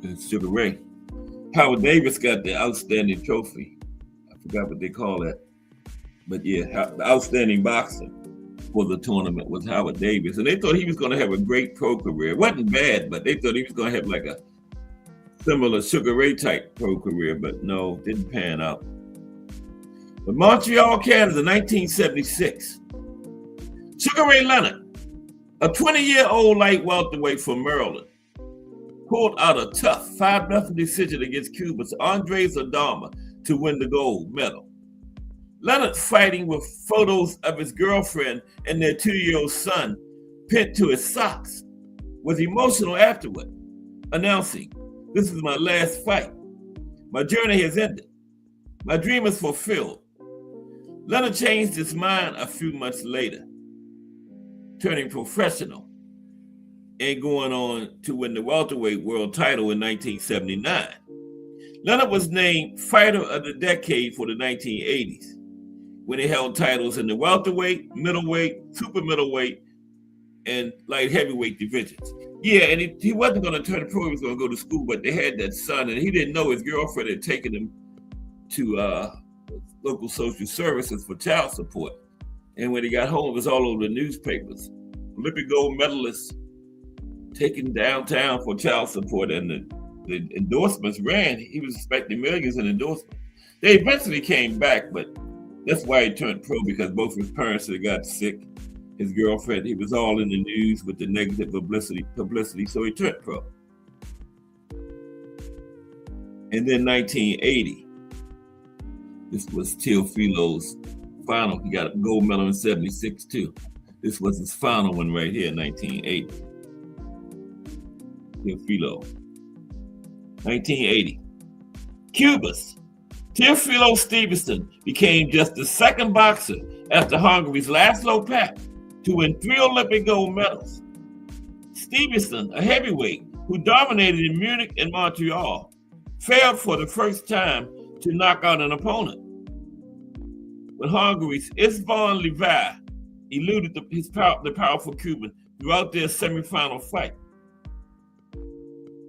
And Sugar Ray. Howard Davis got the outstanding trophy. I forgot what they call that. But yeah, the outstanding boxer for the tournament was Howard Davis. And they thought he was going to have a great pro career. It wasn't bad, but they thought he was going to have like a similar Sugar Ray type pro career, but no, didn't pan out. But Montreal, Canada, 1976. Sugar Ray Leonard, a 20-year-old light welterweight from Maryland, pulled out a tough 5-0 decision against Cuba's Andres Adama to win the gold medal. Leonard, fighting with photos of his girlfriend and their 2-year-old son pinned to his socks, was emotional afterward, announcing, "This is my last fight. My journey has ended. My dream is fulfilled." Leonard changed his mind a few months later, turning professional and going on to win the welterweight world title in 1979. Leonard was named Fighter of the Decade for the 1980s, when he held titles in the welterweight, middleweight, super middleweight, and light heavyweight divisions. Yeah, and he wasn't going to turn pro, he was going to go to school, but they had that son, and he didn't know his girlfriend had taken him to local social services for child support. And when he got home, it was all over the newspapers. Olympic gold medalist taken downtown for child support, and the endorsements ran. He was expecting millions in endorsements. They eventually came back, but that's why he turned pro, because both his parents had got sick. His girlfriend, he was all in the news with the negative publicity, so he turned pro. And then 1980, this was Teofilo's final. He got a gold medal in 76 too. This was his final one right here in 1980. Teofilo. 1980. Cubas. Teofilo Stevenson became just the second boxer after Hungary's Laszlo Papp to win 3 Olympic gold medals. Stevenson, a heavyweight who dominated in Munich and Montreal, failed for the first time to knock out an opponent, when Hungary's István Levi eluded the powerful Cuban throughout their semifinal fight.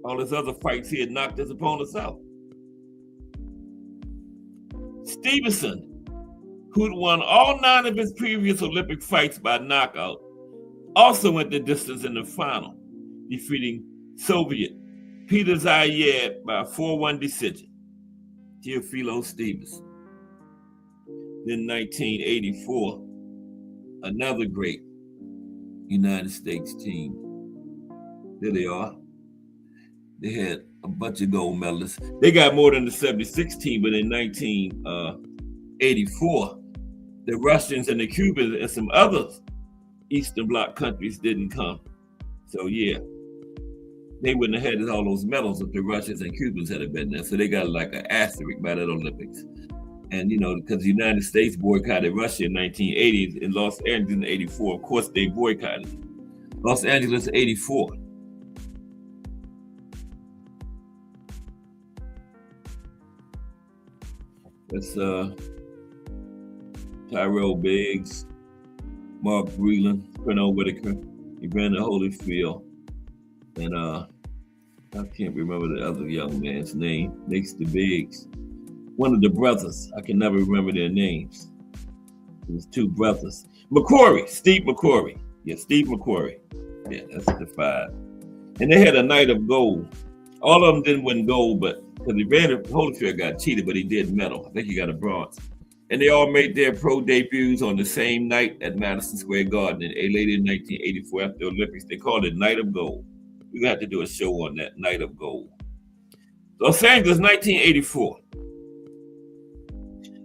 All his other fights, he had knocked his opponents out. Stevenson, who'd won all 9 of his previous Olympic fights by knockout, also went the distance in the final, defeating Soviet Peter Zayev by a 4-1 decision. Teofilo Stevenson. Then 1984, another great United States team. There they are. They had a bunch of gold medalists. They got more than the 76 team, but in 1984, the Russians and the Cubans and some other Eastern Bloc countries didn't come. So yeah, they wouldn't have had all those medals if the Russians and Cubans had been there. So they got like an asterisk by that Olympics. And because the United States boycotted Russia in 1980 and Los Angeles in 84. Of course, they boycotted Los Angeles 84. That's Tyrell Biggs, Mark Breland, Pernell Whitaker, Evander Holyfield, and I can't remember the other young man's name next to Biggs. One of the brothers, I can never remember their names. It was 2 brothers. McQuarrie, Steve McQuarrie. Yeah, Steve McQuarrie. Yeah, that's the 5. And they had a night of gold. All of them didn't win gold, but because Evander Holyfield got cheated, but he did medal. I think he got a bronze. And they all made their pro debuts on the same night at Madison Square Garden late in 1984 after the Olympics. They called it Night of Gold. We're going to have to do a show on that, Night of Gold. Los Angeles, 1984.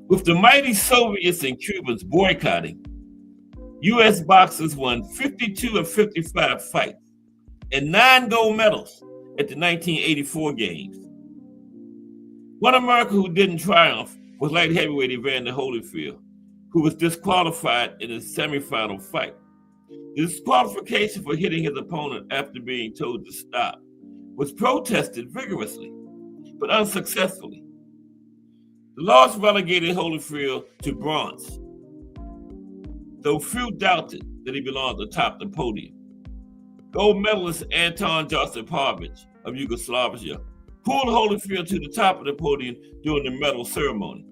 With the mighty Soviets and Cubans boycotting, U.S. boxers won 52 of 55 fights and 9 gold medals at the 1984 Games. One American who didn't triumph was light heavyweight Evander Holyfield, who was disqualified in his semifinal fight. The disqualification for hitting his opponent after being told to stop was protested vigorously, but unsuccessfully. The loss relegated Holyfield to bronze, though few doubted that he belonged atop the podium. Gold medalist Anton Josipovic of Yugoslavia pulled Holyfield to the top of the podium during the medal ceremony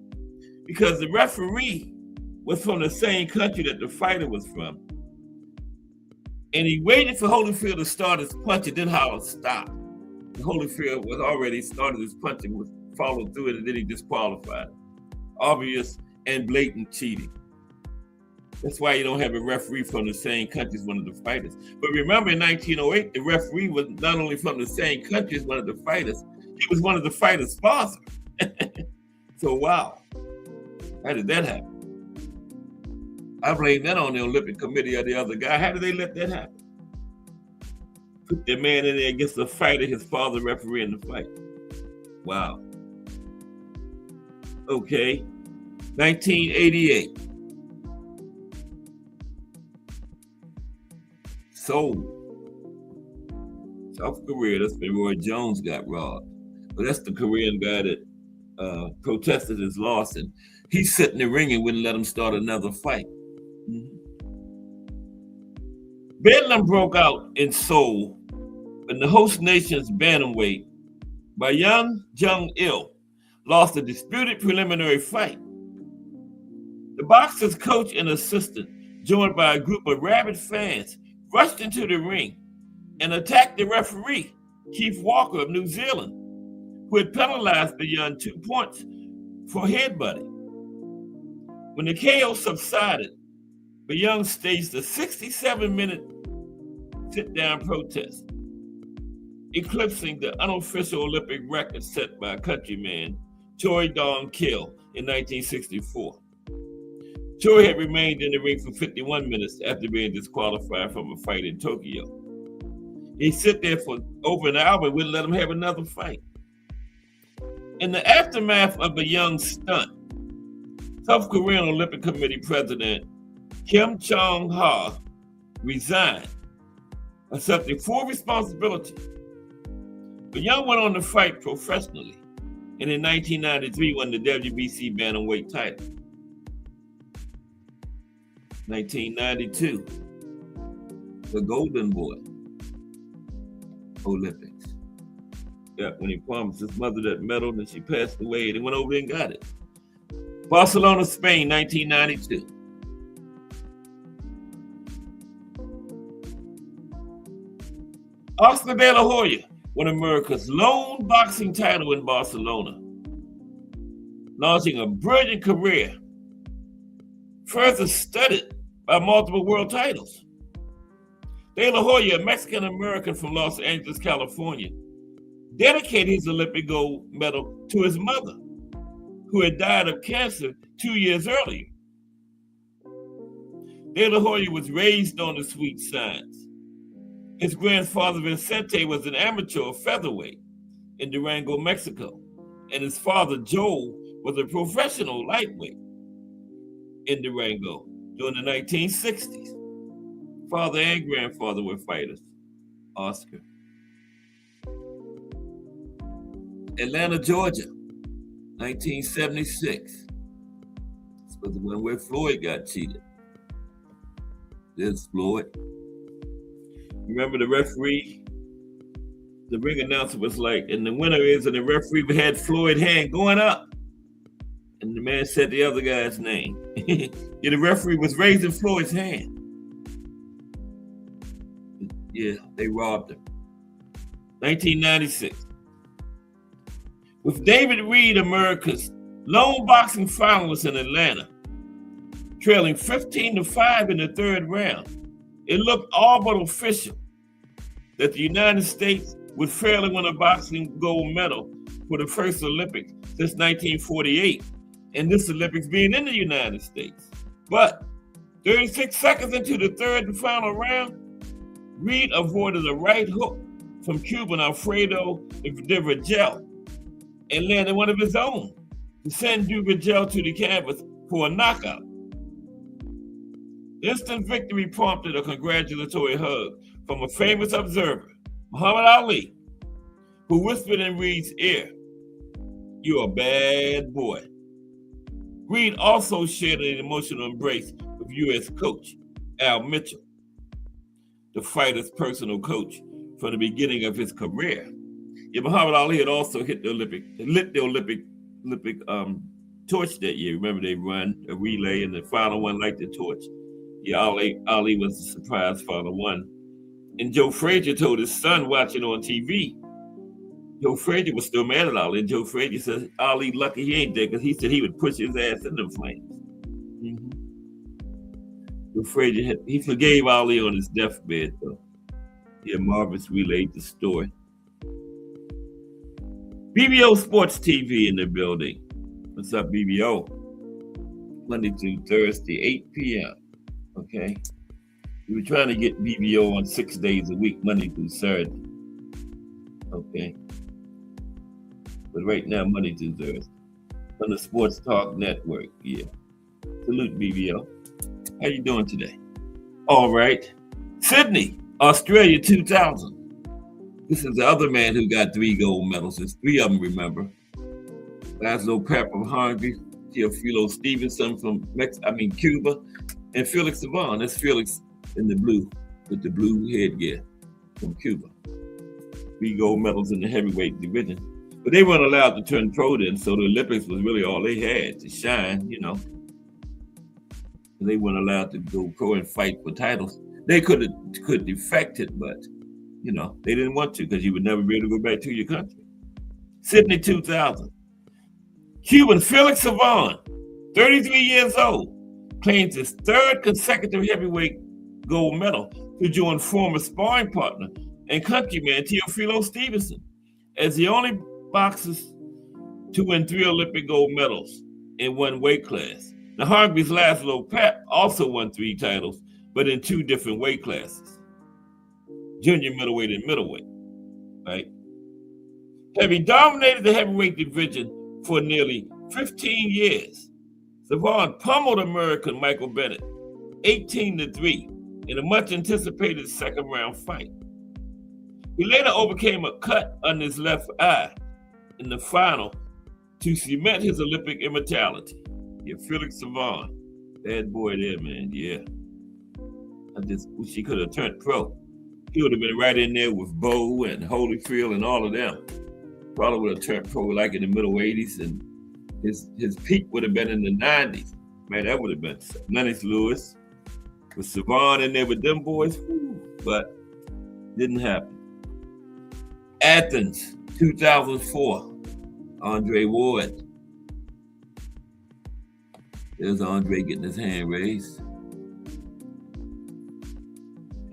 because the referee was from the same country that the fighter was from. And he waited for Holyfield to start his punch and then holler stop. And Holyfield was already started his punch and was followed through it, and then he disqualified. Obvious and blatant cheating. That's why you don't have a referee from the same country as one of the fighters. But remember, in 1908, the referee was not only from the same country as one of the fighters, he was one of the fighters' sponsors. So wow, how did that happen? I blame that on the Olympic Committee or the other guy. How did they let that happen? Put their man in there against the fighter, his father refereeing the fight. Wow. Okay, 1988. Seoul, South Korea. That's when Roy Jones got robbed. But that's the Korean guy that protested his loss, and he sat in the ring and wouldn't let him start another fight. Mm-hmm. Bedlam broke out in Seoul when the host nation's bantamweight, Byung Jung-il, lost a disputed preliminary fight. The boxer's coach and assistant, joined by a group of rabid fans, rushed into the ring and attacked the referee, Keith Walker of New Zealand, who had penalized Beyond 2 points for headbutting. When the chaos subsided, Beyond staged a 67-minute sit-down protest, eclipsing the unofficial Olympic record set by countryman Choi Dong-kil in 1964. Choi had remained in the ring for 51 minutes after being disqualified from a fight in Tokyo. He sat there for over an hour and wouldn't let him have another fight. In the aftermath of the Young stunt, South Korean Olympic Committee President Kim Chung-ha resigned, accepting full responsibility. But Young went on to fight professionally, and in 1993 won the WBC bantamweight title. 1992, the Golden Boy Olympics. Yeah, when he promised his mother that medal, and she passed away, and he went over there and got it. Barcelona, Spain, 1992. Oscar De La Hoya won America's lone boxing title in Barcelona, launching a brilliant career, further studded by multiple world titles. De La Hoya, a Mexican-American from Los Angeles, California, dedicated his Olympic gold medal to his mother, who had died of cancer 2 years earlier. De La Hoya was raised on the sweet science. His grandfather Vicente was an amateur featherweight in Durango, Mexico, and his father Joel was a professional lightweight in Durango during the 1960s. Father and grandfather were fighters. Oscar. Atlanta, Georgia, 1976. This was the one where Floyd got cheated. There's Floyd. Remember the referee? The ring announcer was like, and the winner is, and the referee had Floyd's hand going up. And the man said the other guy's name. Yeah, the referee was raising Floyd's hand. Yeah, they robbed him. 1996. With David Reed, America's lone boxing finalist in Atlanta, trailing 15-5 in the third round, it looked all but official that the United States would fairly win a boxing gold medal for the first Olympics since 1948, and this Olympics being in the United States. But 36 seconds into the third and final round, Reed avoided a right hook from Cuban Alfredo de Rigel and landed one of his own to send Rigel to the canvas for a knockout. The instant victory prompted a congratulatory hug from a famous observer, Muhammad Ali, who whispered in Reed's ear, "You're a bad boy." Reed also shared an emotional embrace with U.S. coach Al Mitchell, the fighter's personal coach from the beginning of his career. Yeah, Muhammad Ali had also lit the Olympic torch that year. Remember, they run a relay, and the final one lighted the torch. Yeah, Ali was the surprise final one. And Joe Frazier told his son watching on TV, Joe Frazier was still mad at Ali, and Joe Frazier said, Ali lucky he ain't there, because he said he would push his ass in the flames. Mm-hmm. Joe Frazier, he forgave Ali on his deathbed, though. Yeah, Marvis relayed the story. BBO Sports TV in the building. What's up, BBO? Monday through Thursday, 8 p.m. Okay. We were trying to get BBO on 6 days a week, Monday through Saturday. Okay. But right now, Monday through Thursday. On the Sports Talk Network, yeah. Salute, BBO. How you doing today? All right. Sydney, Australia 2000. This is the other man who got 3 gold medals. There's 3 of them, remember. Laszlo Pep from Hungary, Teofilo Stevenson from Cuba, and Felix Savon. That's Felix in the blue, with the blue headgear from Cuba. 3 gold medals in the heavyweight division. But they weren't allowed to turn pro then, so the Olympics was really all they had to shine, you know. They weren't allowed to go pro and fight for titles. They could defect it, but you know, they didn't want to because you would never be able to go back to your country. Sydney 2000. Cuban Felix Savon, 33 years old, claims his third consecutive heavyweight gold medal to join former sparring partner and countryman Teofilo Stevenson as the only boxers to win 3 Olympic gold medals in one weight class. Now, Hungary's Laszlo Papp also won 3 titles, but in 2 different weight classes, junior middleweight and middleweight, right? Having dominated the heavyweight division for nearly 15 years, Savon pummeled American Michael Bennett 18-3 in a much anticipated second round fight. He later overcame a cut on his left eye in the final to cement his Olympic immortality. Yeah, Felix Savon, bad boy there, man. Yeah, I just wish he could have turned pro. He would have been right in there with Bo and Holyfield and all of them. Probably would have turned pro like in the middle 80s, and his peak would have been in the 90s. Man, that would have been Lennox Lewis with Savon in there with them boys, but didn't happen. Athens, 2004, Andre Ward. There's Andre getting his hand raised.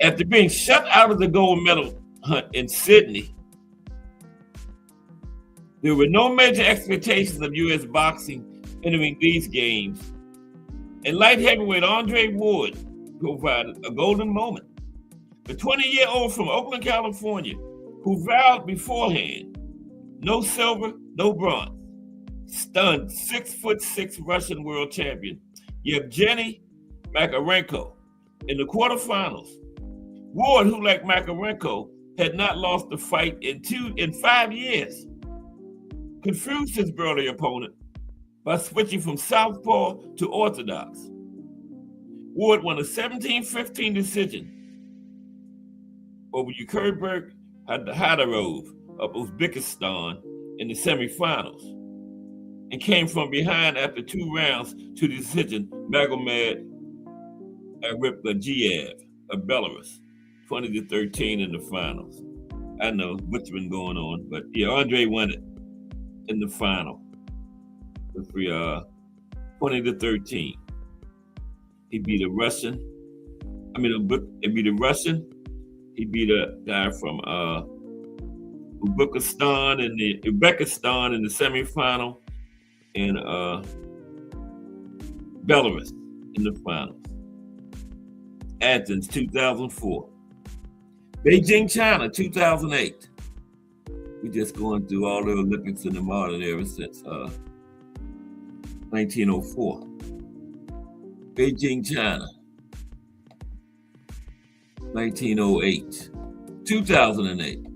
After being shut out of the gold medal hunt in Sydney, there were no major expectations of U.S. boxing entering these games, and light heavyweight Andre Ward provided a golden moment. The 20-year-old from Oakland, California, who vowed beforehand, no silver, no bronze, stunned 6'6" Russian world champion Yevgeny Makarenko in the quarterfinals. Ward, who like Makarenko had not lost a fight in 5 years, confused his burly opponent by switching from southpaw to orthodox. Ward won a 17-15 decision over Yukurberg Hadarov of Uzbekistan in the semifinals, and came from behind after 2 rounds to the decision Magomed Aripagiev of Belarus, 20-13 in the finals. I know what's been going on, but yeah, Andre won it in the final with 20-13. He beat a Russian. He beat a Russian. He beat a guy from Uzbekistan in the semifinal, and Belarus in the finals. Athens 2004. Beijing, China 2008. We're just going through all the Olympics in the modern era since 1904. Beijing, China, 1908. 2008.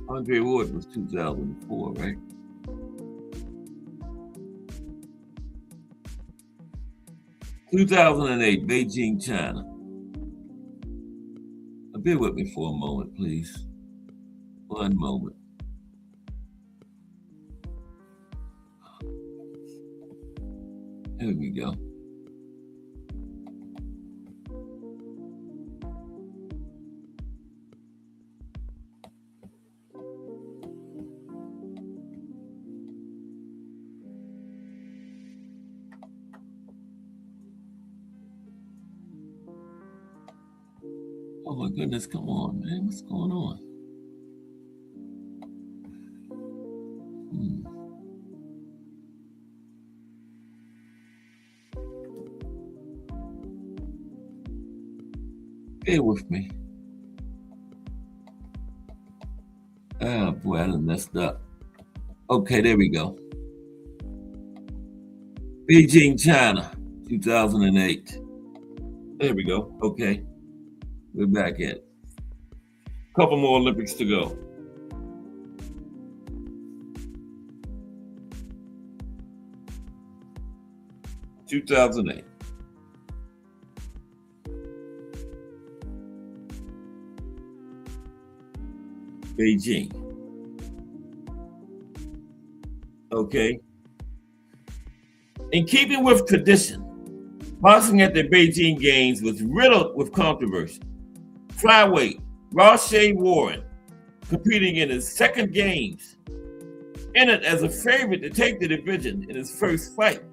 Andre Ward was 2004, right? (2008), Beijing, China. Bear with me for a moment, please. One moment. There we go. Oh my goodness, come on, man. What's going on? Bear with me. Oh boy, I done messed up. Okay, there we go. Beijing, China, 2008. There we go. Okay. We're back at it. Couple more Olympics to go. (2008). Beijing. Okay. In keeping with tradition, boxing at the Beijing Games was riddled with controversy. Flyweight Rau'shee Warren, competing in his second games, entered as a favorite to take the division in his first fight.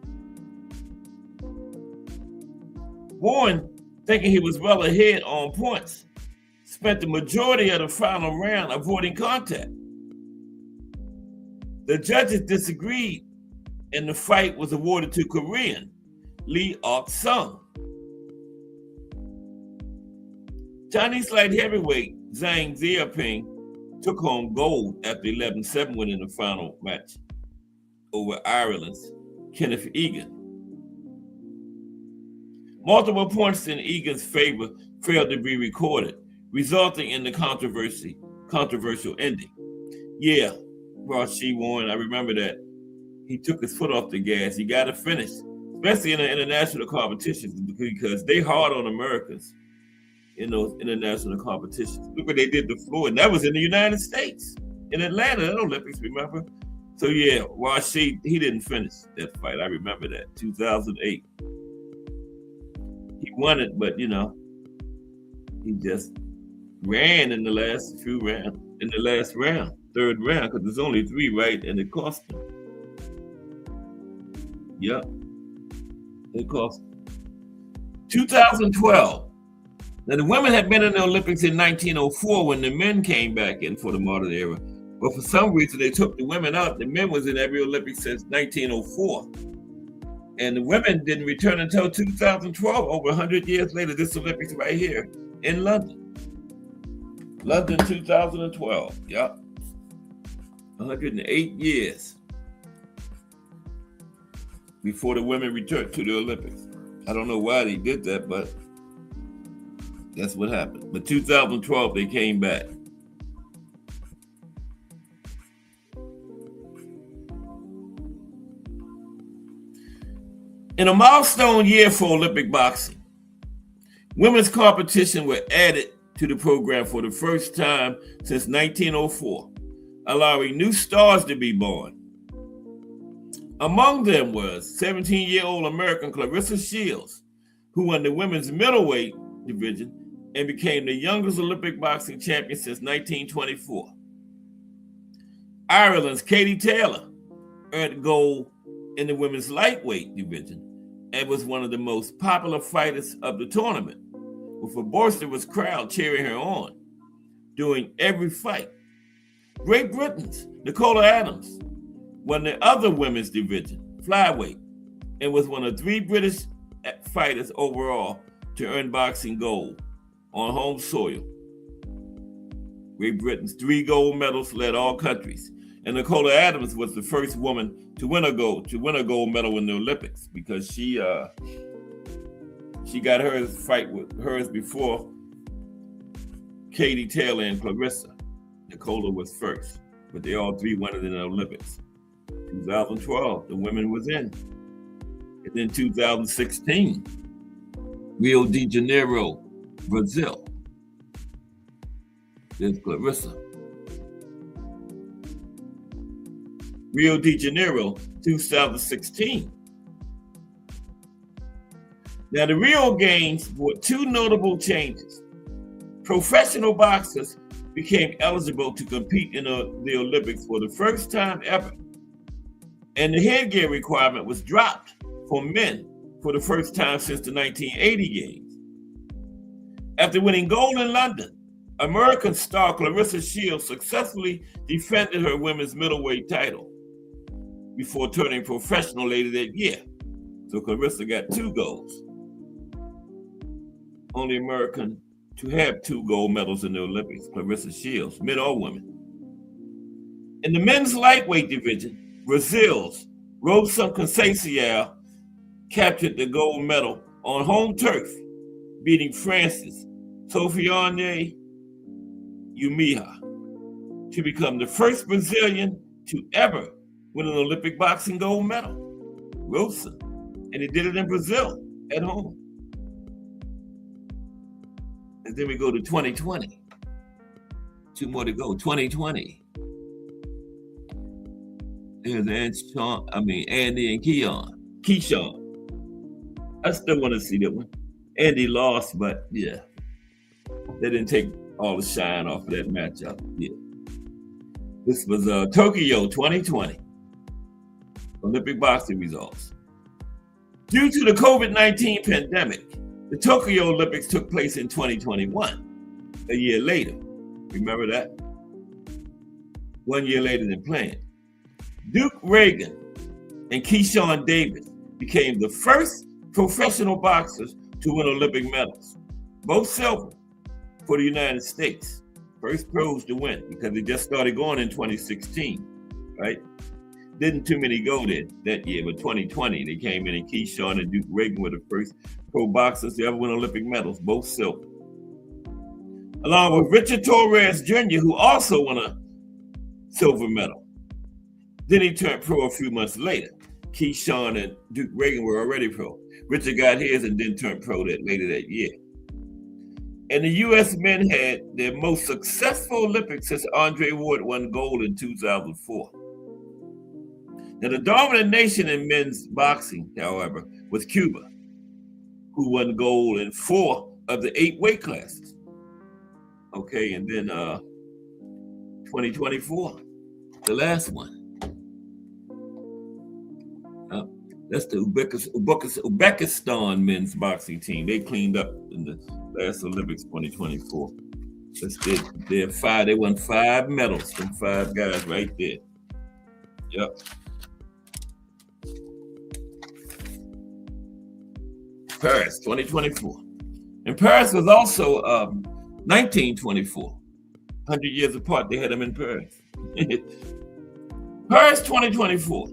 Warren, thinking he was well ahead on points, spent the majority of the final round avoiding contact. The judges disagreed, and the fight was awarded to Korean Lee Ok-sung. Chinese light heavyweight Zhang Xiaoping took home gold after 11-7 win in the final match over Ireland's Kenneth Egan. Multiple points in Egan's favor failed to be recorded, resulting in the controversial ending. Yeah, Rau'shee Warren, I remember that. He took his foot off the gas. He got to finish, especially in the international competitions, because they hard on Americans in those international competitions. Look what they did to Floyd. That was in the United States, in Atlanta, the Olympics, remember? So yeah, Rau'shee, he didn't finish that fight. I remember that, 2008. He won it, but he just ran in the last few rounds, in the last round, third round, because there's only 3, right? And it cost him. Yep, it cost him. 2012. Now, the women had been in the Olympics in 1904 when the men came back in for the modern era. But for some reason, they took the women out. The men was in every Olympics since 1904. And the women didn't return until 2012, over 100 years later, this Olympics right here in London. London 2012, yep. 108 years before the women returned to the Olympics. I don't know why they did that, but that's what happened. But 2012, they came back. In a milestone year for Olympic boxing, women's competition were added to the program for the first time since 1904, allowing new stars to be born. Among them was 17-year-old American Claressa Shields, who won the women's middleweight division and became the youngest Olympic boxing champion since 1924. Ireland's Katie Taylor earned gold in the women's lightweight division and was one of the most popular fighters of the tournament, with a boisterous crowd cheering her on during every fight. Great Britain's Nicola Adams won the other women's division, flyweight, and was one of 3 British fighters overall to earn boxing gold on home soil. Great Britain's 3 gold medals led all countries, and Nicola Adams was the first woman to win a gold medal in the Olympics, because she got hers fight with hers before Katie Taylor and Claressa. Nicola was first, but they all 3 won it in the Olympics. 2012, the women was in. And then 2016, Rio de Janeiro, Brazil. There's Claressa. Rio de Janeiro, 2016. Now, the Rio Games brought 2 notable changes. Professional boxers became eligible to compete in the Olympics for the first time ever, and the headgear requirement was dropped for men for the first time since the 1980 Games. After winning gold in London, American star Claressa Shields successfully defended her women's middleweight title before turning professional later that year. So Claressa got 2 golds. Only American to have 2 gold medals in the Olympics, Claressa Shields, men or women. In the men's lightweight division, Brazil's Robson Conceição captured the gold medal on home turf, beating France's Sofiane Umeha to become the first Brazilian to ever win an Olympic boxing gold medal. Robson, and he did it in Brazil at home. And then we go to 2020. 2 more to go. 2020. There's Andy and Keyshawn. I still want to see that one. Andy lost, but yeah, they didn't take all the shine off of that matchup. Yeah. This was Tokyo 2020 Olympic boxing results. Due to the COVID-19 pandemic, the Tokyo Olympics took place in 2021, a year later. Remember that? 1 year later than planned. Duke Reagan and Keyshawn Davis became the first professional boxers to win Olympic medals, both silver for the United States. First pros to win because they just started going in 2016, right? Didn't too many go there that year, but 2020 they came in, and Keyshawn and Duke Reagan were the first pro boxers to ever win Olympic medals, both silver. Along with Richard Torres Jr., who also won a silver medal. Then he turned pro a few months later. Keyshawn and Duke Reagan were already pro. Richard got his and then turned pro later that year. And the U.S. men had their most successful Olympics since Andre Ward won gold in 2004. Now, the dominant nation in men's boxing, however, was Cuba, who won gold in 4 of the 8 weight classes. Okay, and then 2024, the last one. That's the Uzbekistan men's boxing team. They cleaned up in the last Olympics 2024. They won 5 medals from 5 guys right there. Yep. Paris 2024. And Paris was also 1924. 100 years apart, they had them in Paris. Paris 2024.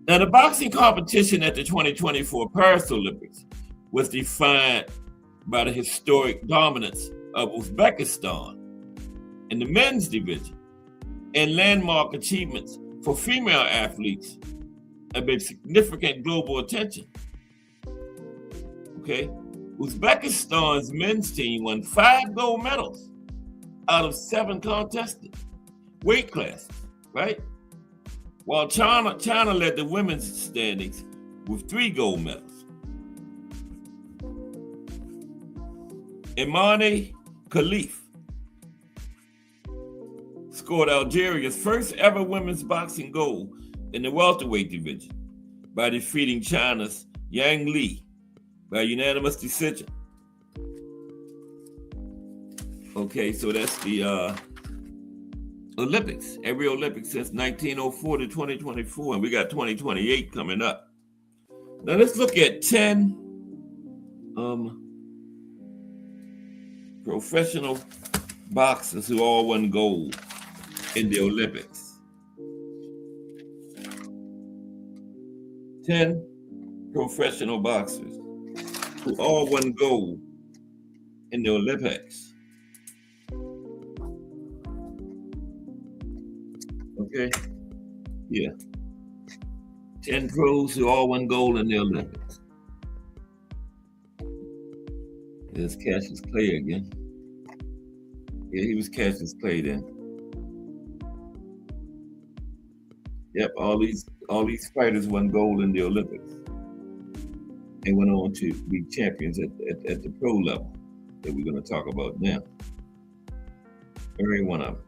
Now, the boxing competition at the 2024 Paris Olympics was defined by the historic dominance of Uzbekistan in the men's division and landmark achievements for female athletes amid significant global attention. Okay, Uzbekistan's men's team won 5 gold medals out of 7 contested weight classes, right? While China led the women's standings with 3 gold medals. Imane Khalif scored Algeria's first ever women's boxing gold in the welterweight division by defeating China's Yang Li by unanimous decision. Okay, so that's the Olympics, every Olympics since 1904 to 2024, and we got 2028 coming up. Now let's look at 10 professional boxers who all won gold in the Olympics. 10 professional boxers who all won gold in the Olympics. Okay, yeah. 10 pros who all won gold in the Olympics. There's Cassius Clay again. Yeah, he was Cassius Clay then. Yep, all these fighters won gold in the Olympics and went on to be champions at the pro level that we're going to talk about now. Every one of them.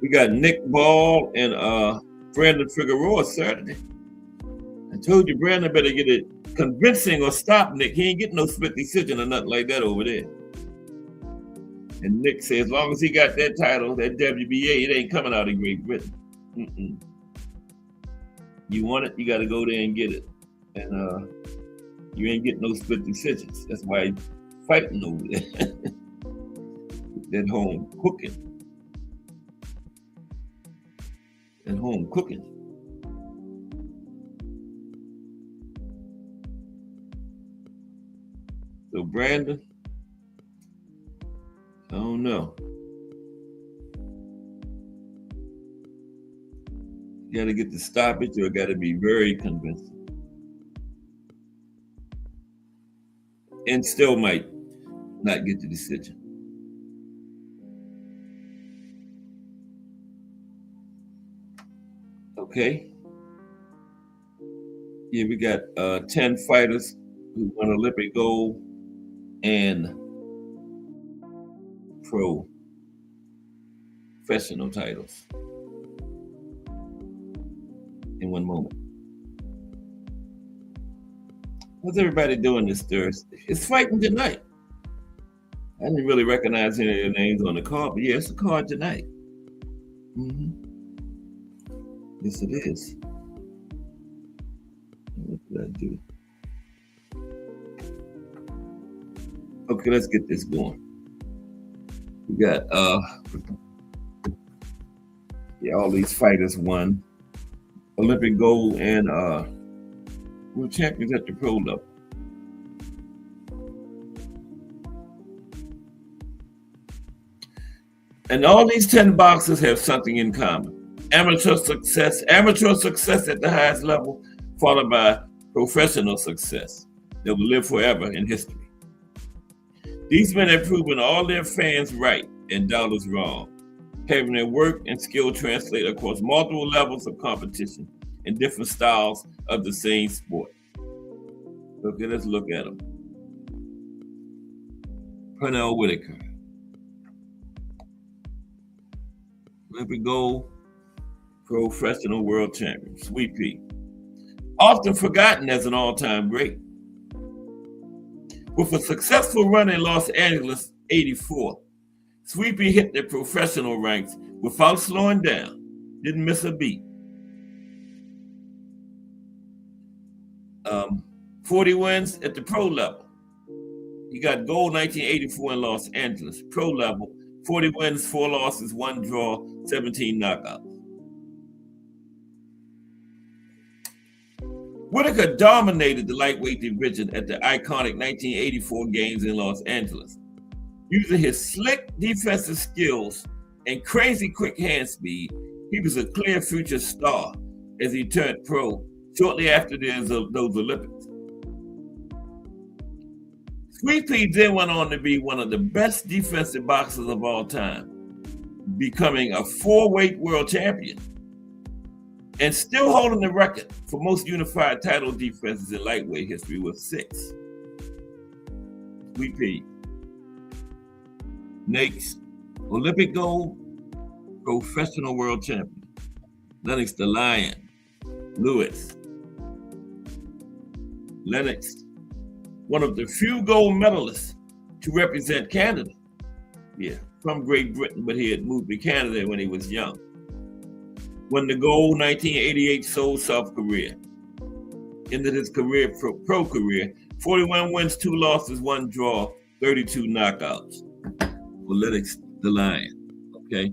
We got Nick Ball and Brandon Figueroa Saturday. I told you Brandon better get it convincing or stop Nick. He ain't getting no split decision or nothing like that over there. And Nick said as long as he got that title, that WBA, it ain't coming out of Great Britain. You want it, you got to go there and get it. And you ain't getting no split decisions. That's why he's fighting over there. At home cooking. At home cooking. So Brandon, I don't know. You got to get the stoppage, or got to be very convincing, and still might not get the decision. Okay. Yeah, we got 10 fighters who won Olympic gold and professional titles in one moment. How's everybody doing this Thursday? It's fighting tonight. I didn't really recognize any of their names on the card, but yeah, it's a card tonight. Yes, it is. What did I do? Okay, let's get this going. We got all these fighters won Olympic gold and were champions at the pro level. And all these 10 boxers have something in common. Amateur success at the highest level, followed by professional success that will live forever in history. These men have proven all their fans right and doubters wrong, having their work and skill translate across multiple levels of competition in different styles of the same sport. Okay, let's look at them. Pernell Whitaker, Olympic gold, professional world champion, Sweet Pea. Often forgotten as an all-time great. With a successful run in Los Angeles '84, Sweet Pea hit the professional ranks without slowing down, didn't miss a beat. 40 wins at the pro level. He got gold 1984 in Los Angeles, pro level, 40 wins, 4 losses, 1 draw, 17 knockouts. Whitaker dominated the lightweight division at the iconic 1984 games in Los Angeles. Using his slick defensive skills and crazy quick hand speed, he was a clear future star as he turned pro shortly after those Olympics. Sweet Pea then went on to be one of the best defensive boxers of all time, becoming a 4-weight world champion and still holding the record for most unified title defenses in lightweight history with 6. Sweet Pea. Next, Olympic gold, professional world champion, Lennox the Lion Lewis. Lennox, one of the few gold medalists to represent Canada. Yeah, from Great Britain, but he had moved to Canada when he was young. Won the gold 1988 Seoul, South Korea. Ended his career, pro career, 41 wins, 2 losses, 1 draw, 32 knockouts. For Lennox the Lion, okay?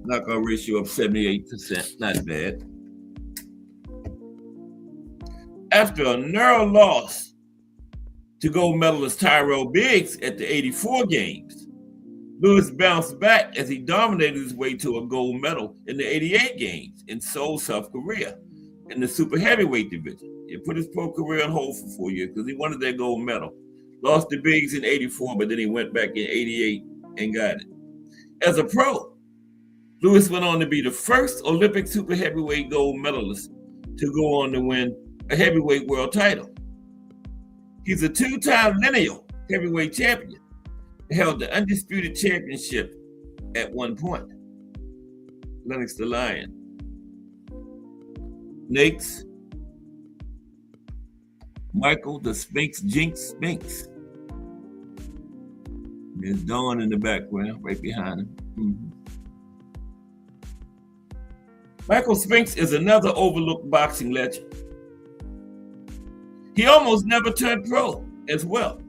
Knockout ratio of 78%, not bad. After a narrow loss to gold medalist Tyrell Biggs at the '84 games, Lewis bounced back as he dominated his way to a gold medal in the '88 games in Seoul, South Korea, in the super heavyweight division. He put his pro career on hold for 4 years because he wanted that gold medal. Lost to Biggs in '84, but then he went back in '88 and got it. As a pro, Lewis went on to be the first Olympic super heavyweight gold medalist to go on to win a heavyweight world title. He's a 2-time lineal heavyweight champion. He held the undisputed championship at one point. Lennox the Lion. Next, Michael the Sphinx Jinx Spinks. There's Dawn in the background, right behind him. Michael Spinks is another overlooked boxing legend. He almost never turned pro as well.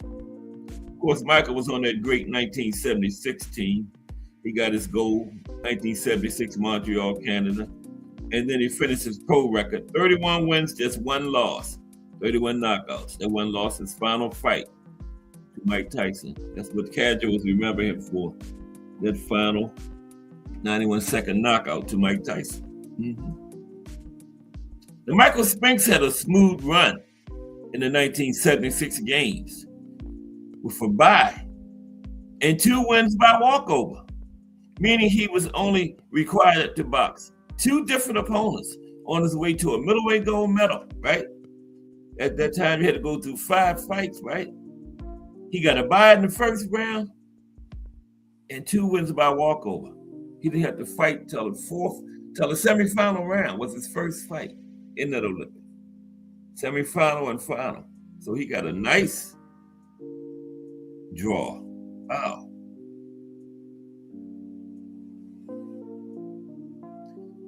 Of course, Michael was on that great 1976 team. He got his gold, 1976 Montreal, Canada. And then he finished his pro record, 31 wins, just 1 loss, 31 knockouts. That 1 loss his final fight to Mike Tyson. That's what casuals remember him for, that final 91-second knockout to Mike Tyson. Now, Michael Spinks had a smooth run in the 1976 games. with a bye and 2 wins by walkover, meaning he was only required to box 2 different opponents on his way to a middleweight gold medal, right? At that time, he had to go through 5 fights, right? He got a bye in the first round and 2 wins by walkover. He didn't have to fight till the semifinal round was his first fight in that Olympics. Semifinal and final. So he got a nice draw. Wow.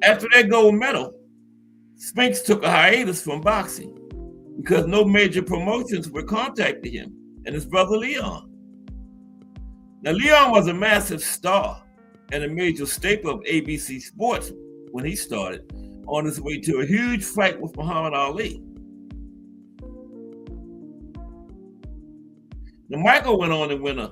After that gold medal, Spinks took a hiatus from boxing because no major promotions were contacting him and his brother Leon. Now, Leon was a massive star and a major staple of ABC Sports when he started, on his way to a huge fight with Muhammad Ali. Now, Michael went on to win an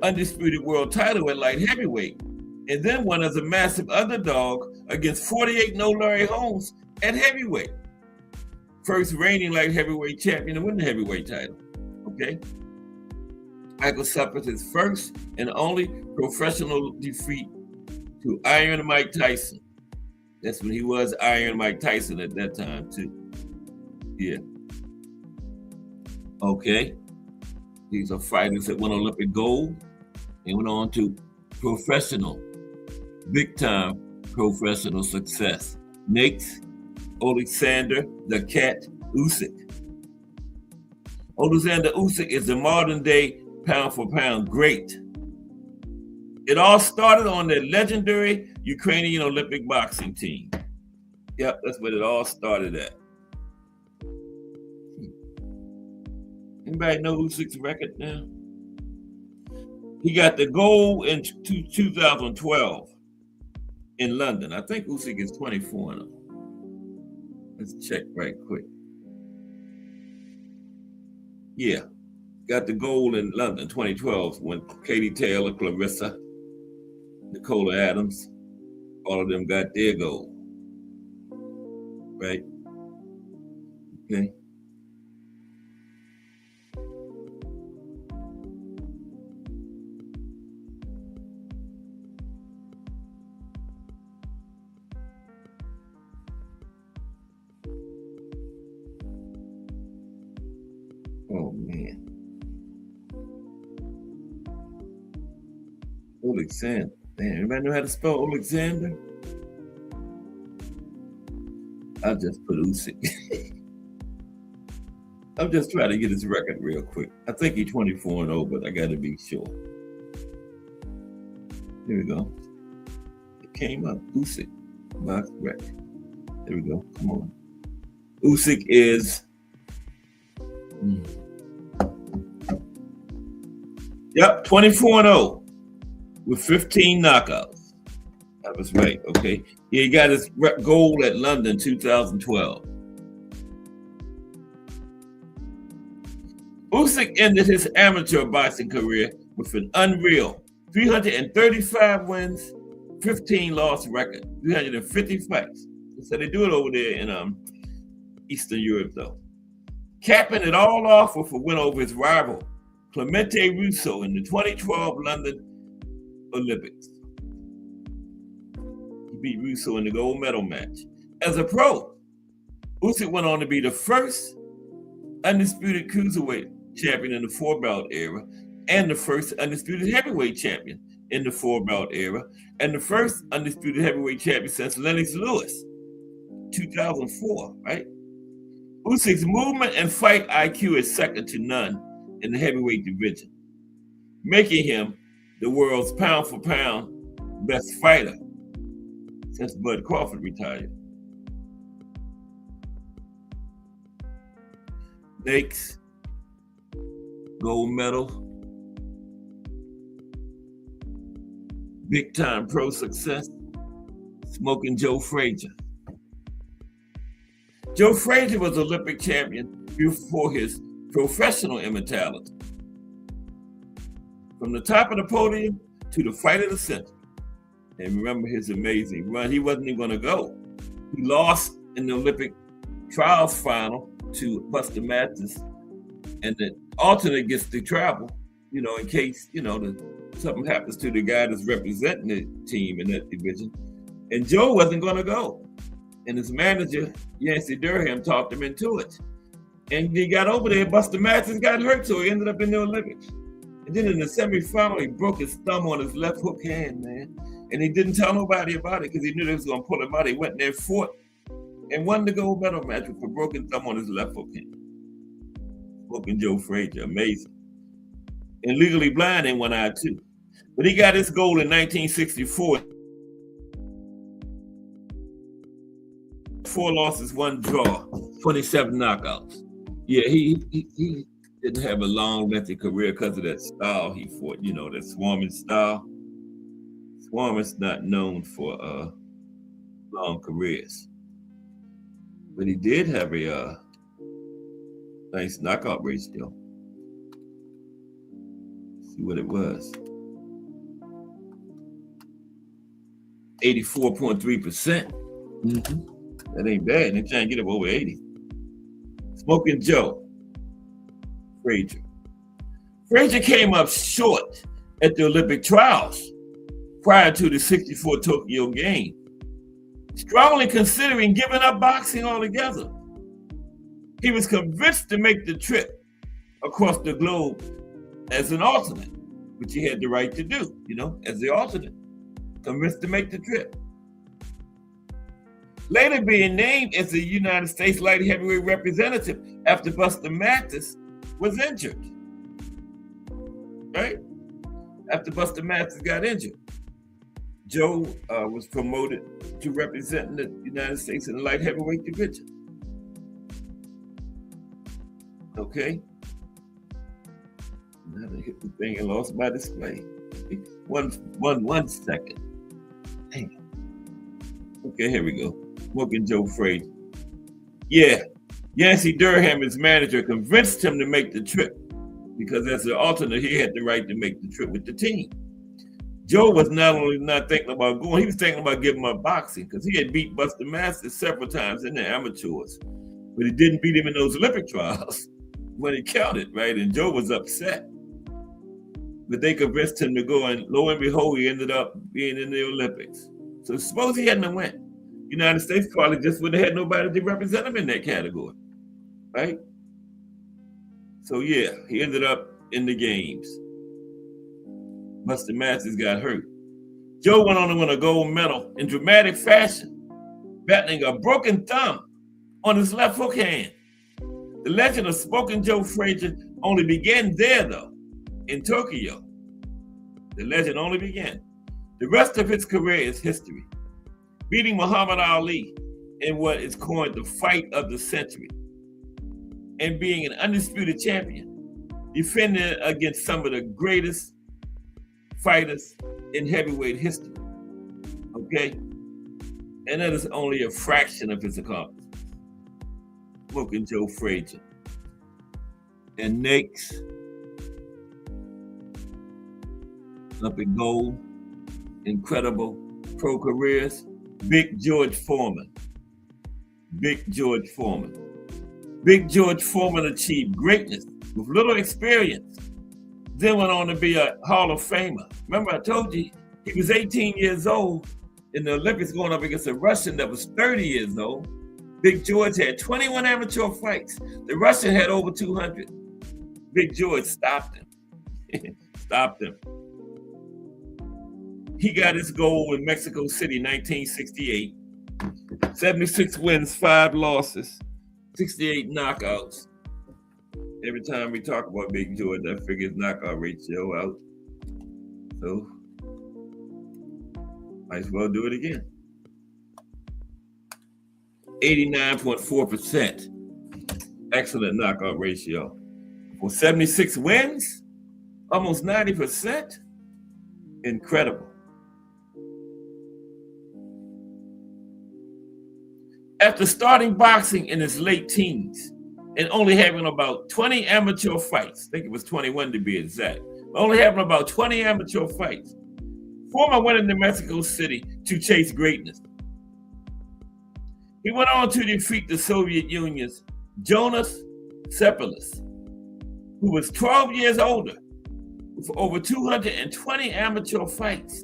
undisputed world title at light heavyweight, and then won as a massive underdog against 48-0 Larry Holmes at heavyweight. First reigning light heavyweight champion to win the heavyweight title. Okay? Michael suffered his first and only professional defeat to Iron Mike Tyson. That's when he was Iron Mike Tyson at that time, too. Yeah. Okay. These are fighters that won Olympic gold and went on to professional, big-time professional success. Nate Alexander the Cat Usyk. Alexander Usyk is the modern-day pound-for-pound great. It all started on the legendary Ukrainian Olympic boxing team. Yep, that's where it all started at. Anybody know Usyk's record now? He got the gold in 2012 in London. I think Usyk is 24-0. Let's check right quick. Yeah, got the gold in London 2012 when Katie Taylor, Clarissa, Nicola Adams, all of them got their gold. Right? Okay. Oh, man. Alexander. Man, anybody know how to spell Alexander? I'll just put Usyk. I'm just trying to get his record real quick. I think he's 24-0, but I got to be sure. Here we go. It came up. Usyk. Box record. There we go. Come on. Usyk is... Yep, 24-0 with 15 knockouts. That was right, okay. He got his gold at London 2012. Usyk ended his amateur boxing career with an unreal 335 wins, 15 loss record, 350 fights. So they do it over there in Eastern Europe, though. Capping it all off with a win over his rival, Clemente Russo, in the 2012 London Olympics. He beat Russo in the gold medal match. As a pro, Usyk went on to be the first undisputed cruiserweight champion in the 4-belt era, and the first undisputed heavyweight champion in the 4-belt era, and the first undisputed heavyweight champion since Lennox Lewis, 2004, right? Usyk's movement and fight IQ is second to none in the heavyweight division, making him the world's pound-for-pound best fighter since Bud Crawford retired. Next, gold medal, big-time pro success, Smoking Joe Frazier. Joe Frazier was Olympic champion before his professional immortality. From the top of the podium to the fight of the century. And remember his amazing run. He wasn't even going to go. He lost in the Olympic trials final to Buster Matthews in the alternate gets to travel, in case, something happens to the guy that's representing the team in that division. And Joe wasn't going to go. And his manager, Yancey Durham, talked him into it. And he got over there, Buster Matson got hurt, so he ended up in the Olympics. And then in the semifinal, he broke his thumb on his left hook hand, man. And he didn't tell nobody about it because he knew they was going to pull him out. He went there, fought, and won the gold medal match with a broken thumb on his left hook hand. Smoking Joe Frazier, amazing. And Legally Blind in one eye too. But he got his goal in 1964. 4 losses, 1 draw, 27 knockouts. Yeah, he didn't have a long, lengthy career because of that style he fought, that swarming style. Swarming's not known for long careers. But he did have a nice knockout ratio. See what it was. 84.3%. That ain't bad. They're trying to get up over 80. Smoking Joe Frazier. Frazier came up short at the Olympic trials prior to the 64 Tokyo game, strongly considering giving up boxing altogether. He was convinced to make the trip across the globe as an alternate, which he had the right to do, as the alternate. Convinced to make the trip. Later being named as the United States light heavyweight representative after Buster Mathis was injured. Right? After Buster Mathis got injured, Joe was promoted to represent the United States in the light heavyweight division. Okay? Now I hit the thing and lost my display. One second. Dang. Okay, here we go. Smoking Joe Frazier. Yeah, Yancey Durham, his manager, convinced him to make the trip because as an alternate, he had the right to make the trip with the team. Joe was not only not thinking about going, he was thinking about giving up boxing because he had beat Buster Mathis several times in the amateurs, but he didn't beat him in those Olympic trials when it counted, right? And Joe was upset. But they convinced him to go, and lo and behold, he ended up being in the Olympics. So suppose he hadn't went. United States probably just wouldn't have had nobody to represent him in that category, right? So yeah, he ended up in the games. Buster Mathis got hurt. Joe went on to win a gold medal in dramatic fashion, battling a broken thumb on his left hook hand. The legend of Smoking Joe Frazier only began there, though, in Tokyo. The legend only began. The rest of his career is history, beating Muhammad Ali in what is coined the fight of the century, and being an undisputed champion, defending against some of the greatest fighters in heavyweight history. Okay? And that is only a fraction of his accomplishments. Smoking Joe Frazier. And next, Olympic gold, incredible pro careers, Big George Foreman. Big George Foreman. Big George Foreman achieved greatness with little experience, then went on to be a Hall of Famer. Remember I told you, he was 18 years old in the Olympics going up against a Russian that was 30 years old. Big George had 21 amateur fights. The Russian had over 200. Big George stopped him. Stopped him. He got his gold in Mexico City, 1968. 76 wins, 5 losses, 68 knockouts. Every time we talk about Big George, I figure his knockout ratio out. So, might as well do it again. 89.4%. Excellent knockout ratio. For 76 wins, almost 90%. Incredible. After starting boxing in his late teens and only having about 20 amateur fights, I think it was 21 to be exact, only having about 20 amateur fights, Foreman went into Mexico City to chase greatness. He went on to defeat the Soviet Union's Jonas Cepelis, who was 12 years older, with over 220 amateur fights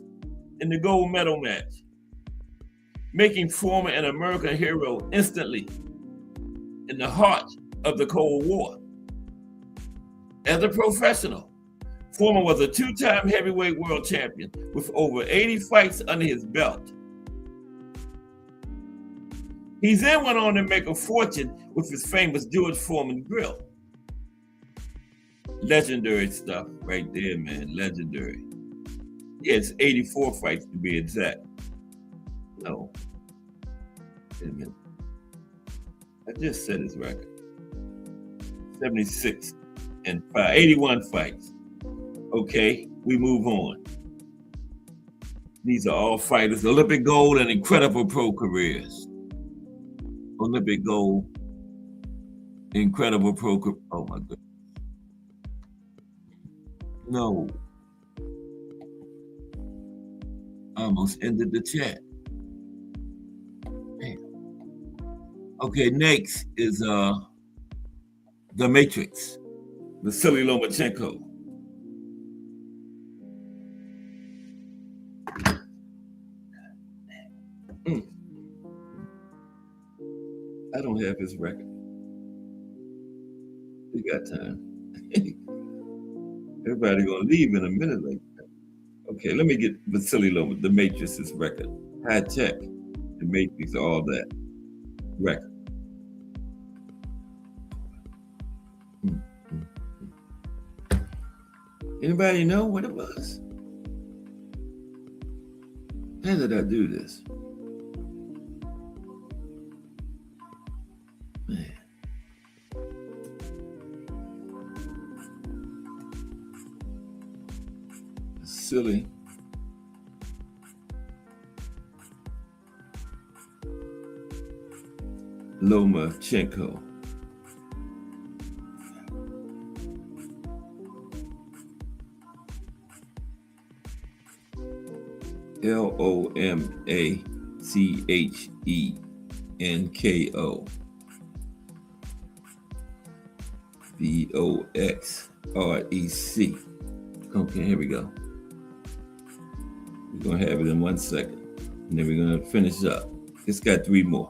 in the gold medal match, making Foreman an American hero instantly in the heart of the Cold War. As a professional, Foreman was a two-time heavyweight world champion with over 80 fights under his belt. He then went on to make a fortune with his famous George Foreman grill. Legendary stuff right there, man. Legendary. Yeah, it's 84 fights to be exact. No. Wait a minute. I just said his record. 76 and 5, 81 fights. Okay, we move on. These are all fighters, Olympic gold and incredible pro careers. Olympic gold, incredible pro career. Oh my goodness. No. I almost ended the chat. Damn. Okay, next is The Matrix, Vasily Lomachenko. I don't have his record. We got time. Everybody gonna leave in a minute like that. Okay, let me get Vasily Lomachenko, The Matrix's record. High tech, The Matrix, all that. Record. Anybody know what it was? How did I do this? Man. Silly. Lomachenko. Lomachenko. Voxrec. Okay, here we go. We're gonna have it in 1 second, and then we're gonna finish up. It's got 3 more.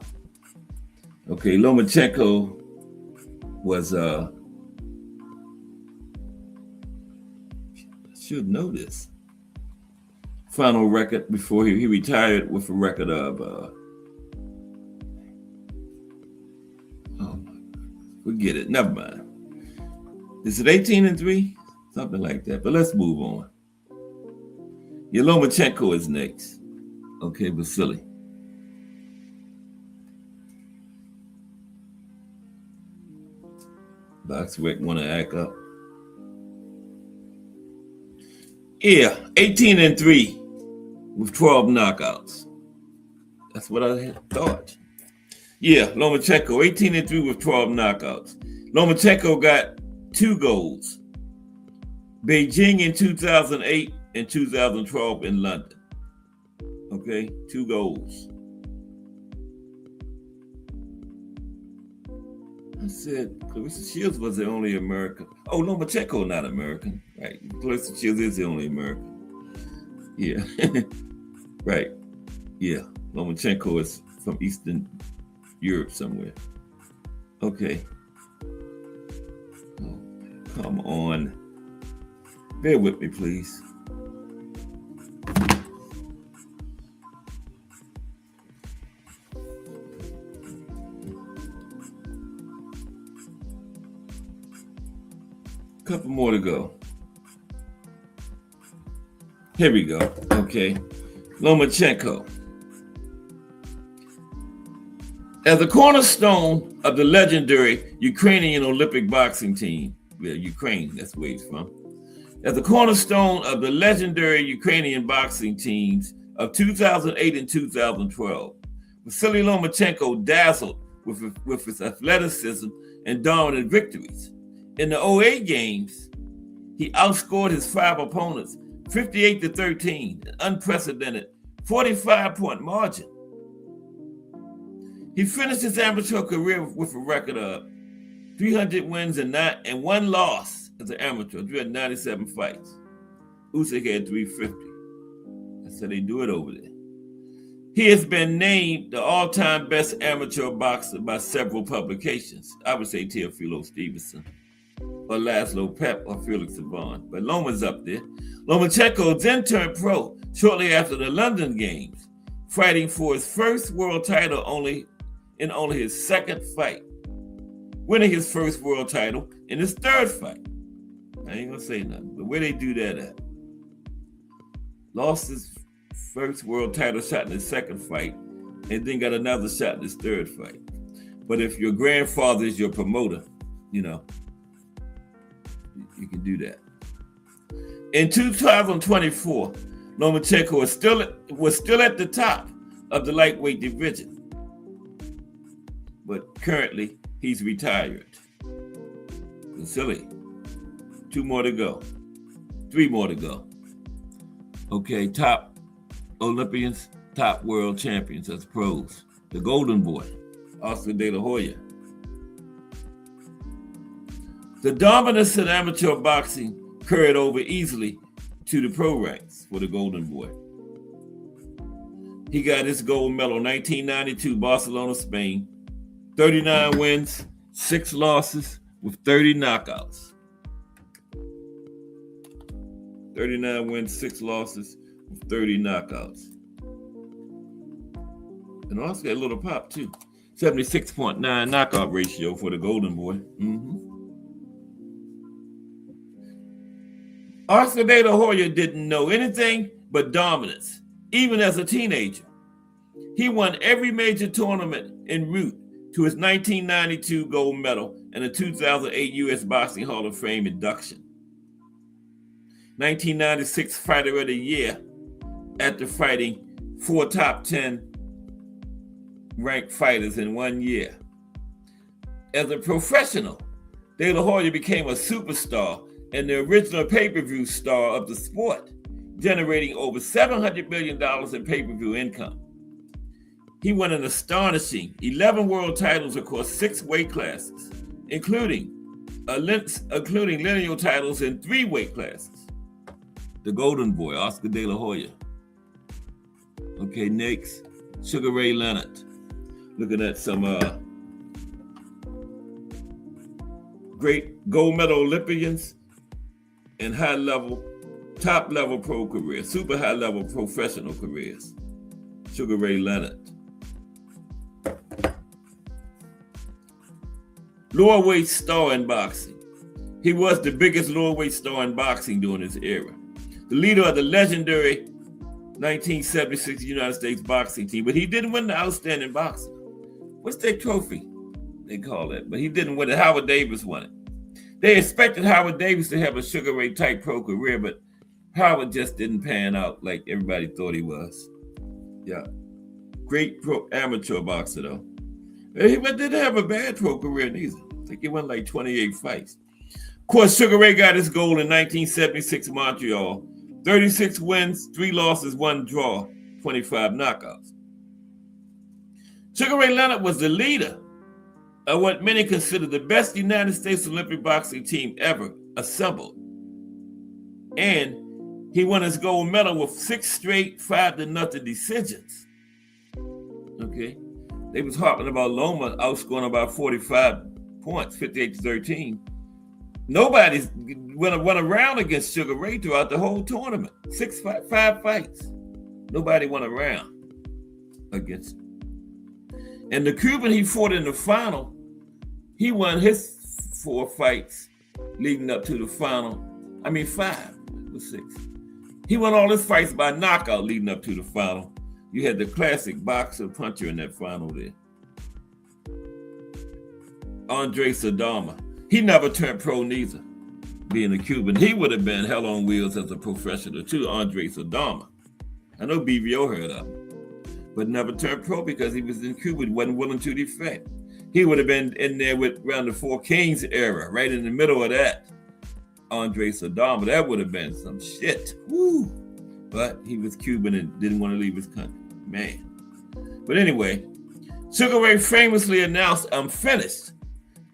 Okay, Lomachenko was I should know this. Final record before he retired with a record of forget it, never mind. Is it 18-3? Something like that. But let's move on. Lomachenko is next. Okay, Vasily. Boxrec want to act up. Yeah, 18-3 with 12 knockouts. That's what I had thought. Yeah, Lomachenko, 18-3 with 12 knockouts. Lomachenko got 2 golds. Beijing in 2008 and 2012 in London. Okay, 2 golds. I said Clarissa Shields was the only American. Oh, Lomachenko not American, right? Clarissa Shields is the only American. Yeah, right. Yeah, Lomachenko is from Eastern Europe somewhere. Okay. Oh, come on. Bear with me, please. Couple more to go. Here we go. Okay. Lomachenko. As a cornerstone of the legendary Ukrainian Olympic boxing team, yeah, Ukraine, that's where he's from. As a cornerstone of the legendary Ukrainian boxing teams of 2008 and 2012, Vasily Lomachenko dazzled with his athleticism and dominant victories. In the 08 games, he outscored his 5 opponents 58-13, an unprecedented 45-point margin. He finished his amateur career with a record of 300 wins and 1 loss as an amateur. He had 97 fights. Usyk had 350. That's how they do it over there. He has been named the all-time best amateur boxer by several publications. I would say Teofilo Stevenson, or Laszlo Pep, or Felix Savon. But Loma's up there. Lomachenko then turned pro shortly after the London Games, fighting for his first world title in only his second fight, winning his first world title in his third fight. I ain't gonna say nothing, but where they do that at? Lost his first world title shot in his second fight, and then got another shot in his third fight. But if your grandfather is your promoter, you know, you can do that. In 2024, Lomachenko was still at the top of the lightweight division, but currently he's retired. Silly. 2 more to go. 3 more to go. Okay, top Olympians, top world champions as pros. The Golden Boy, Oscar De La Hoya. The dominance in amateur boxing carried over easily to the pro ranks for the Golden Boy. He got his gold medal in 1992, Barcelona, Spain. 39 wins, 6 losses with 30 knockouts. 39 wins, 6 losses with 30 knockouts. And Oscar got a little pop too. 76.9 knockout ratio for the Golden Boy. Oscar De La Hoya didn't know anything but dominance, even as a teenager. He won every major tournament en route to his 1992 gold medal and the 2008 U.S. Boxing Hall of Fame induction. 1996 Fighter of the Year after fighting 4 top 10 ranked fighters in 1 year. As a professional, De La Hoya became a superstar and the original pay-per-view star of the sport, generating over $700 million in pay-per-view income. He won an astonishing 11 world titles across 6 weight classes, including lineal titles in 3 weight classes. The Golden Boy, Oscar De La Hoya. Okay, next, Sugar Ray Leonard. Looking at some great gold medal Olympians and top level pro careers, super high level professional careers. Sugar Ray Leonard. Lower weight star in boxing. He was the biggest lower weight star in boxing during his era. The leader of the legendary 1976 United States boxing team, but he didn't win the outstanding boxer. What's that trophy? They call it, but he didn't win it. Howard Davis won it. They expected Howard Davis to have a Sugar Ray type pro career, but Howard just didn't pan out like everybody thought he was. Yeah. Great pro amateur boxer though. He didn't have a bad pro career neither. I think he won like 28 fights. Of course, Sugar Ray got his gold in 1976 Montreal. 36 wins, 3 losses, 1 draw, 25 knockouts. Sugar Ray Leonard was the leader of what many consider the best United States Olympic boxing team ever assembled. And he won his gold medal with 6 straight 5-0 decisions. Okay. They was harping about Loma outscoring about 45 points, 58-13. Nobody's went around against Sugar Ray throughout the whole tournament. 5 fights. Nobody went around against him. And the Cuban he fought in the final, he won his 4 fights leading up to the final. 5, it was 6. He won all his fights by knockout leading up to the final. You had the classic boxer puncher in that final there. Andre Sadama. He never turned pro neither. Being a Cuban, he would have been hell on wheels as a professional too, Andre Sadama. I know BVO heard of him, but never turned pro because he was in Cuba. He wasn't willing to defect. He would have been in there with around the 4 Kings era, right in the middle of that. Andre Sadama, that would have been some shit. Woo! But he was Cuban and didn't want to leave his country. Man. But anyway, Sugar Ray famously announced, "I'm finished.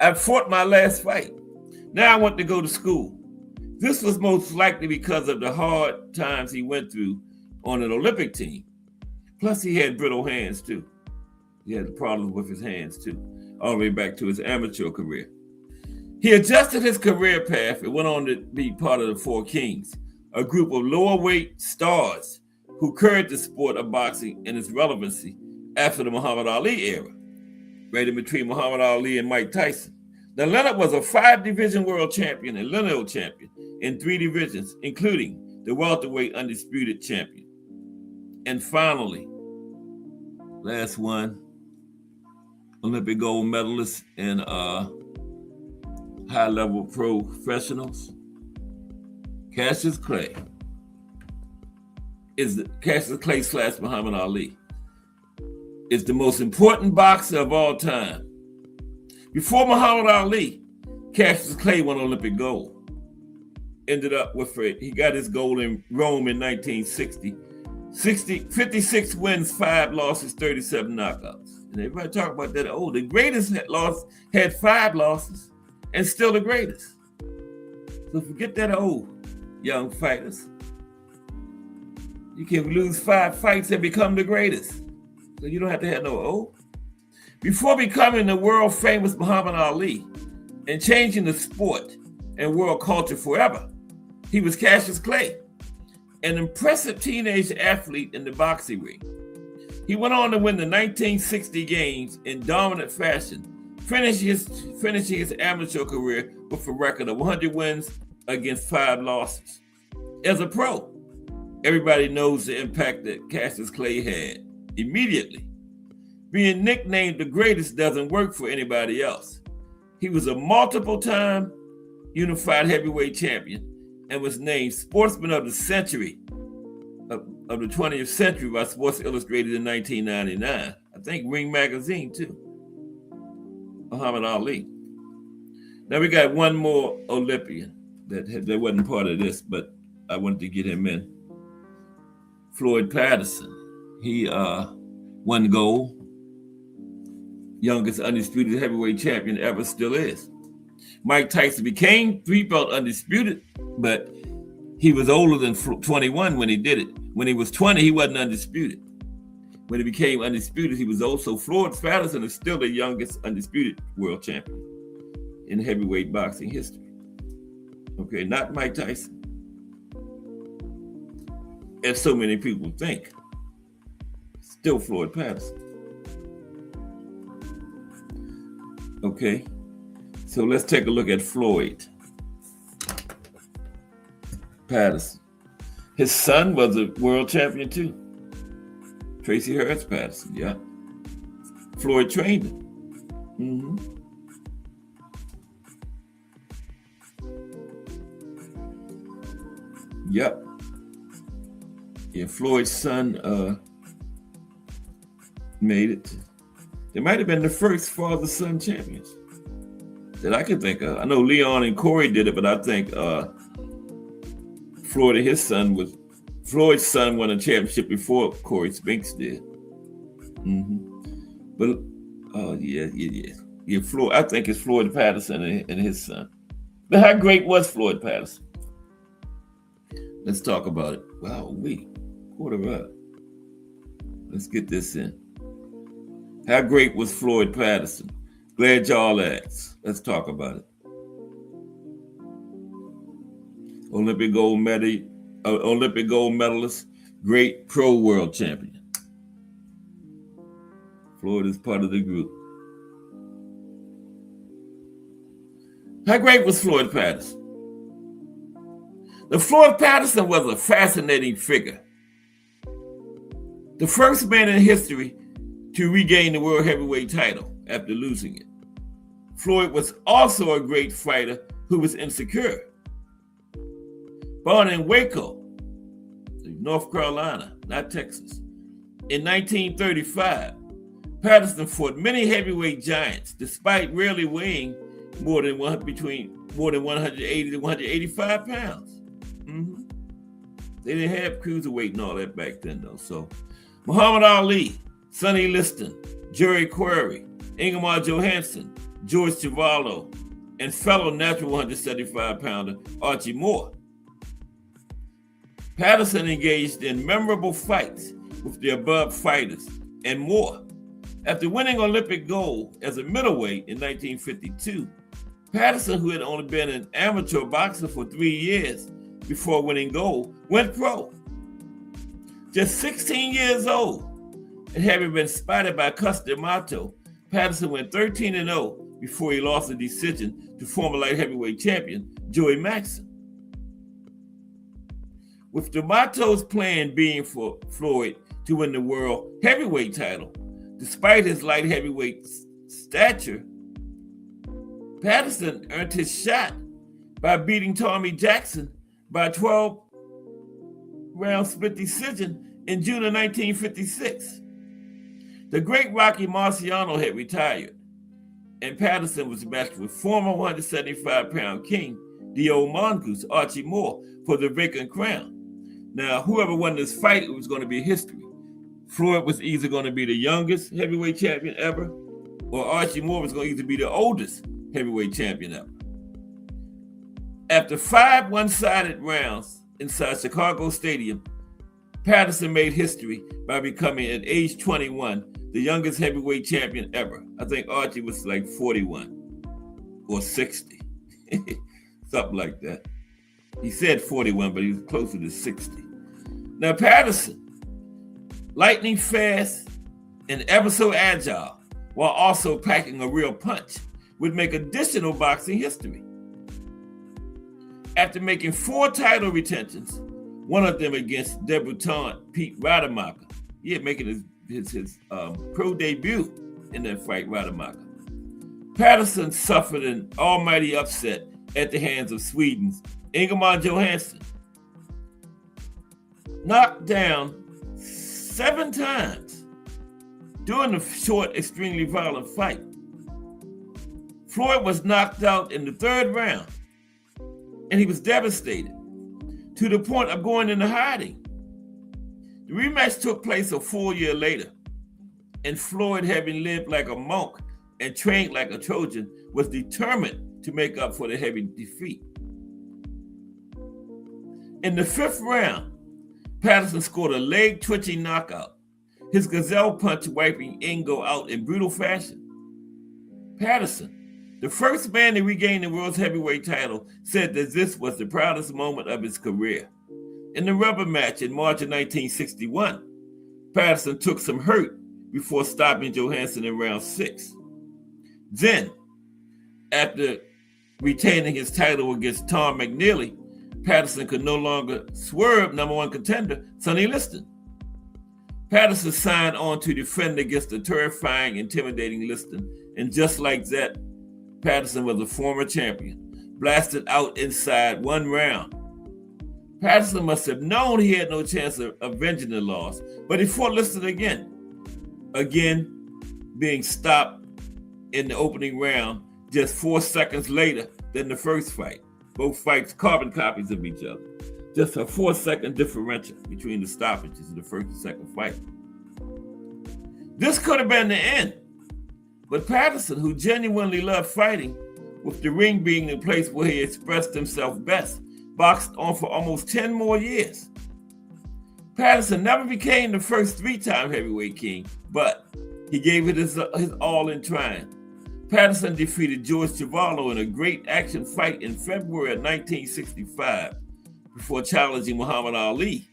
I fought my last fight. Now I want to go to school. This was most likely because of the hard times he went through on an Olympic team. Plus, he had brittle hands too. He had problems with his hands too, all the way back to his amateur career. He adjusted his career path and went on to be part of the Four Kings, a group of lower weight stars who carried the sport of boxing and its relevancy after the Muhammad Ali era, right in between Muhammad Ali and Mike Tyson. Now, Leonard was a 5-division world champion and lineal champion in 3 divisions, including the welterweight undisputed champion. And finally, last one, Olympic gold medalist in high-level professionals, Cassius Clay. Cassius Clay / Muhammad Ali is the most important boxer of all time. Before Muhammad Ali, Cassius Clay won Olympic gold. Ended up with it. He got his gold in Rome in 1960. 56 wins, 5 losses, 37 knockouts. And everybody talk about that. Oh, the greatest had 5 losses and still the greatest. So forget that old young fighters. You can lose 5 fights and become the greatest. So you don't have to have no old. Before becoming the world famous Muhammad Ali and changing the sport and world culture forever, he was Cassius Clay, an impressive teenage athlete in the boxing ring. He went on to win the 1960 games in dominant fashion, finishing his amateur career with a record of 100 wins against 5 losses. As a pro, everybody knows the impact that Cassius Clay had immediately. Being nicknamed the greatest doesn't work for anybody else. He was a multiple-time unified heavyweight champion and was named Sportsman of the Century of the 20th century by Sports Illustrated in 1999. I think Ring Magazine too. Muhammad Ali. Now we got one more Olympian that wasn't part of this, but I wanted to get him in. Floyd Patterson. He won gold. Youngest undisputed heavyweight champion ever, still is. Mike Tyson became 3-belt undisputed, but he was older than 21 when he did it. When he was 20, he wasn't undisputed. When he became undisputed, he was also. Floyd Patterson is still the youngest undisputed world champion in heavyweight boxing history. Okay, not Mike Tyson, as so many people think. Still Floyd Patterson. Okay, so let's take a look at Floyd Patterson. His son was a world champion too. Tracy Harris Patterson, yeah. Floyd trained him. Yep. Yeah, Floyd's son made it. They might have been the first father-son champions that I can think of. I know Leon and Corey did it, but I think Floyd and his son Floyd's son won a championship before Corey Spinks did. But yeah. Floyd. I think it's Floyd Patterson and his son. But how great was Floyd Patterson? Let's talk about it. Wow, quarter up. Let's get this in. How great was Floyd Patterson? Glad y'all asked. Let's talk about it. Olympic gold medalist, great pro world champion. Floyd is part of the group. How great was Floyd Patterson? The Floyd Patterson was a fascinating figure. The first man in history to regain the world heavyweight title after losing it. Floyd was also a great fighter who was insecure. Born in Waco, North Carolina, not Texas. In 1935, Patterson fought many heavyweight giants, despite rarely weighing more than 180 to 185 pounds. They didn't have cruiserweight and all that back then, though. So, Muhammad Ali, Sonny Liston, Jerry Quarry, Ingemar Johansson, George Chuvalo, and fellow natural 175-pounder Archie Moore. Patterson engaged in memorable fights with the above fighters and more. After winning Olympic gold as a middleweight in 1952, Patterson, who had only been an amateur boxer for 3 years before winning gold, went pro. Just 16 years old, and having been spotted by Cus D'Amato, Patterson went 13-0 before he lost a decision to former light heavyweight champion Joey Maxson. With D'Amato's plan being for Floyd to win the world heavyweight title, despite his light heavyweight stature, Patterson earned his shot by beating Tommy Jackson by a 12-round split decision in June of 1956. The great Rocky Marciano had retired, and Patterson was matched with former 175-pound king, the old mongoose, Archie Moore, for the vacant crown. Now, whoever won this fight, it was going to be history. Floyd was either going to be the youngest heavyweight champion ever, or Archie Moore was going to either be the oldest heavyweight champion ever. After 5 one-sided rounds inside Chicago Stadium, Patterson made history by becoming, at age 21, the youngest heavyweight champion ever. I think Archie was like 41 or 60, something like that. He said 41, but he was closer to 60. Now, Patterson, lightning fast and ever so agile, while also packing a real punch, would make additional boxing history. After making 4 title retentions, one of them against debutant Pete Rademacher, he had making his pro debut in that fight, Rademacher. Patterson suffered an almighty upset at the hands of Sweden's Ingemar Johansson. Knocked down 7 times during the short, extremely violent fight. Floyd was knocked out in the 3rd round, and he was devastated to the point of going into hiding. The rematch took place a full year later, and Floyd, having lived like a monk and trained like a Trojan, was determined to make up for the heavy defeat. In the 5th round, Patterson scored a leg-twitching knockout, his gazelle punch wiping Ingo out in brutal fashion. Patterson, the first man to regain the world's heavyweight title, said that this was the proudest moment of his career. In the rubber match in March of 1961, Patterson took some hurt before stopping Johansson in round 6. Then, after retaining his title against Tom McNeely, Patterson could no longer swerve number 1 contender Sonny Liston. Patterson signed on to defend against the terrifying, intimidating Liston, and just like that, Patterson was a former champion, blasted out inside 1 round. Patterson must have known he had no chance of avenging the loss, but he fought Liston again being stopped in the opening round just 4 seconds later than the first fight. Both fights carbon copies of each other. Just a 4-second differential between the stoppages of the first and second fight. This could have been the end, but Patterson, who genuinely loved fighting, with the ring being the place where he expressed himself best, boxed on for almost 10 more years. Patterson never became the first 3-time heavyweight king, but he gave it his all in trying. Patterson defeated George Chuvalo in a great action fight in February of 1965 before challenging Muhammad Ali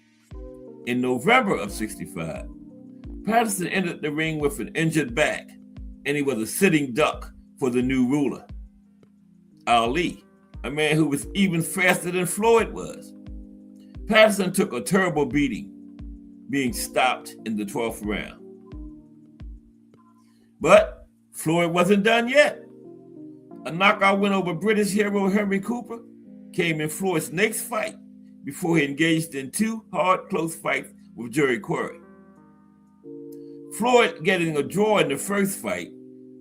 in November of 65. Patterson entered the ring with an injured back, and he was a sitting duck for the new ruler, Ali, a man who was even faster than Floyd was. Patterson took a terrible beating, being stopped in the 12th round. But Floyd wasn't done yet. A knockout win over British hero Henry Cooper came in Floyd's next fight before he engaged in 2 hard, close fights with Jerry Quarry. Floyd getting a draw in the first fight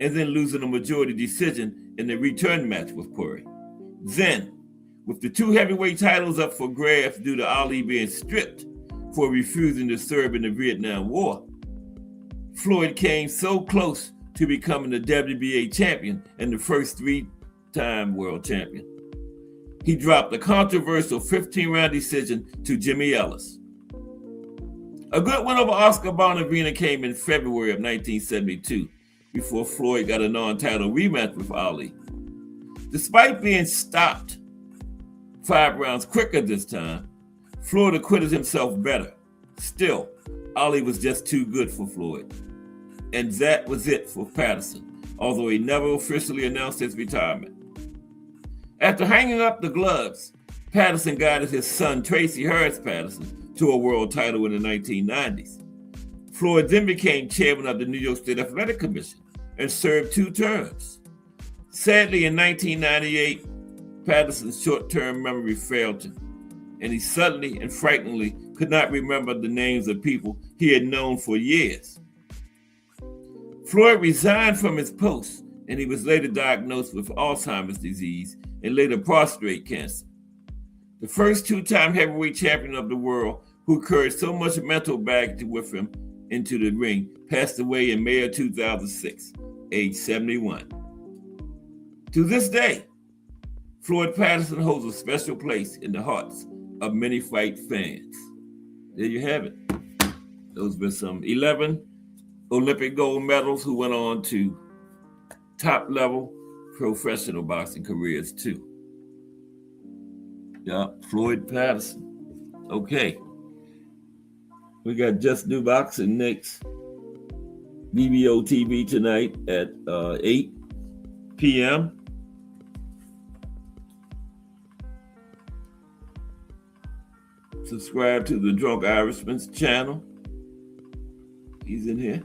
and then losing a majority decision in the return match with Quarry. Then, with the 2 heavyweight titles up for grabs due to Ali being stripped for refusing to serve in the Vietnam War, Floyd came so close to becoming the WBA champion in the first 3 time world champion. He dropped a controversial 15-round decision to Jimmy Ellis. A good win over Oscar Bonavena came in February of 1972, before Floyd got a non-title rematch with Ali. Despite being stopped 5 rounds quicker this time, Floyd acquitted himself better. Still, Ali was just too good for Floyd. And that was it for Patterson, although he never officially announced his retirement. After hanging up the gloves, Patterson guided his son Tracy Harris Patterson to a world title in the 1990s. Floyd then became chairman of the New York State Athletic Commission and served 2 terms. Sadly, in 1998, Patterson's short-term memory failed him, and he suddenly and frighteningly could not remember the names of people he had known for years. Floyd resigned from his post, and he was later diagnosed with Alzheimer's disease and later prostate cancer. The first 2-time heavyweight champion of the world, who carried so much mental baggage with him into the ring, passed away in May of 2006, age 71. To this day, Floyd Patterson holds a special place in the hearts of many fight fans. There you have it. Those were some 11 Olympic gold medals who went on to top-level professional boxing careers too. Yeah, Floyd Patterson. Okay. We got Just New Boxing next. BBO TV tonight at 8 p.m. Subscribe to the Drunk Irishman's channel. He's in here.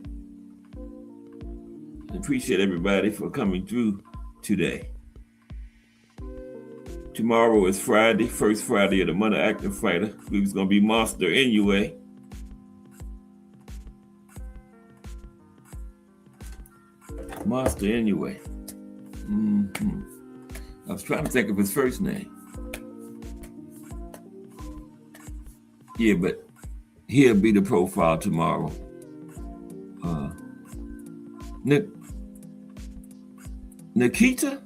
I appreciate everybody for coming through today. Tomorrow is Friday, first Friday of the month, Active Fighter. It's going to be Monster Inoue. Monster Inoue. I was trying to think of his first name. Yeah, but he'll be the profile tomorrow. Nikita?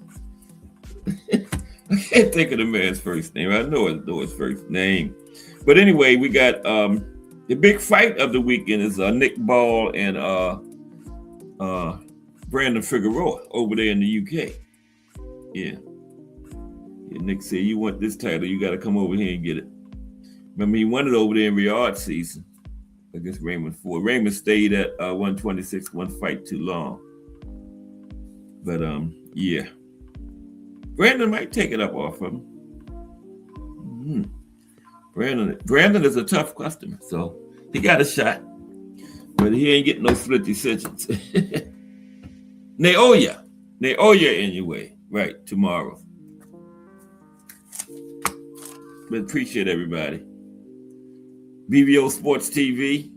I can't think of the man's first name. I know his first name. But anyway, we got the big fight of the weekend is Nick Ball and Brandon Figueroa over there in the UK. Yeah. Nick said, you want this title, you got to come over here and get it. Remember, he won it over there in Riyadh season against Raymond Ford. Raymond stayed at 126, one fight too long. But, yeah. Brandon might take it up off of him. Brandon is a tough customer, so he got a shot. But he ain't getting no split decisions. Naoya anyway. Right, tomorrow. But appreciate everybody. BBO Sports TV,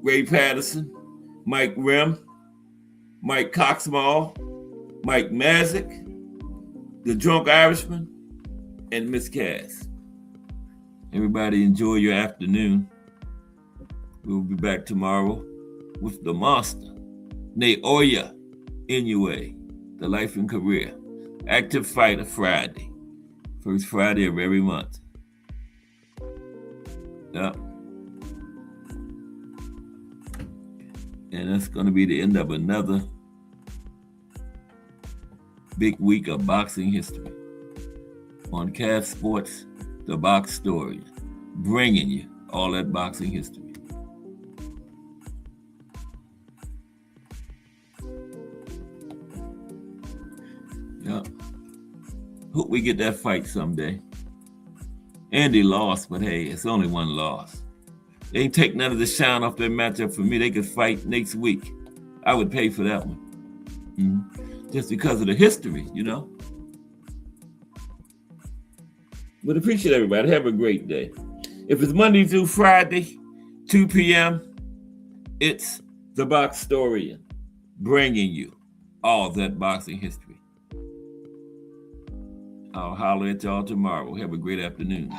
Ray Patterson, Mike Rim, Mike Coxmall, Mike Mazik, the Drunk Irishman, and Miss Cass. Everybody enjoy your afternoon. We'll be back tomorrow with the monster, Naoya Inoue, the life and career. Active Fighter Friday. First Friday of every month. Yeah. And that's going to be the end of another big week of boxing history. On CAF Sports, The Box Story, bringing you all that boxing history. Yeah. Hope we get that fight someday. Andy lost, but hey, it's only one loss. They ain't take none of the shine off their matchup for me. They could fight next week. I would pay for that one. Just because of the history, you know. But appreciate everybody. Have a great day. If it's Monday through Friday, 2 p.m., it's The Boxtorian, bringing you all that boxing history. I'll holler at y'all tomorrow. Have a great afternoon.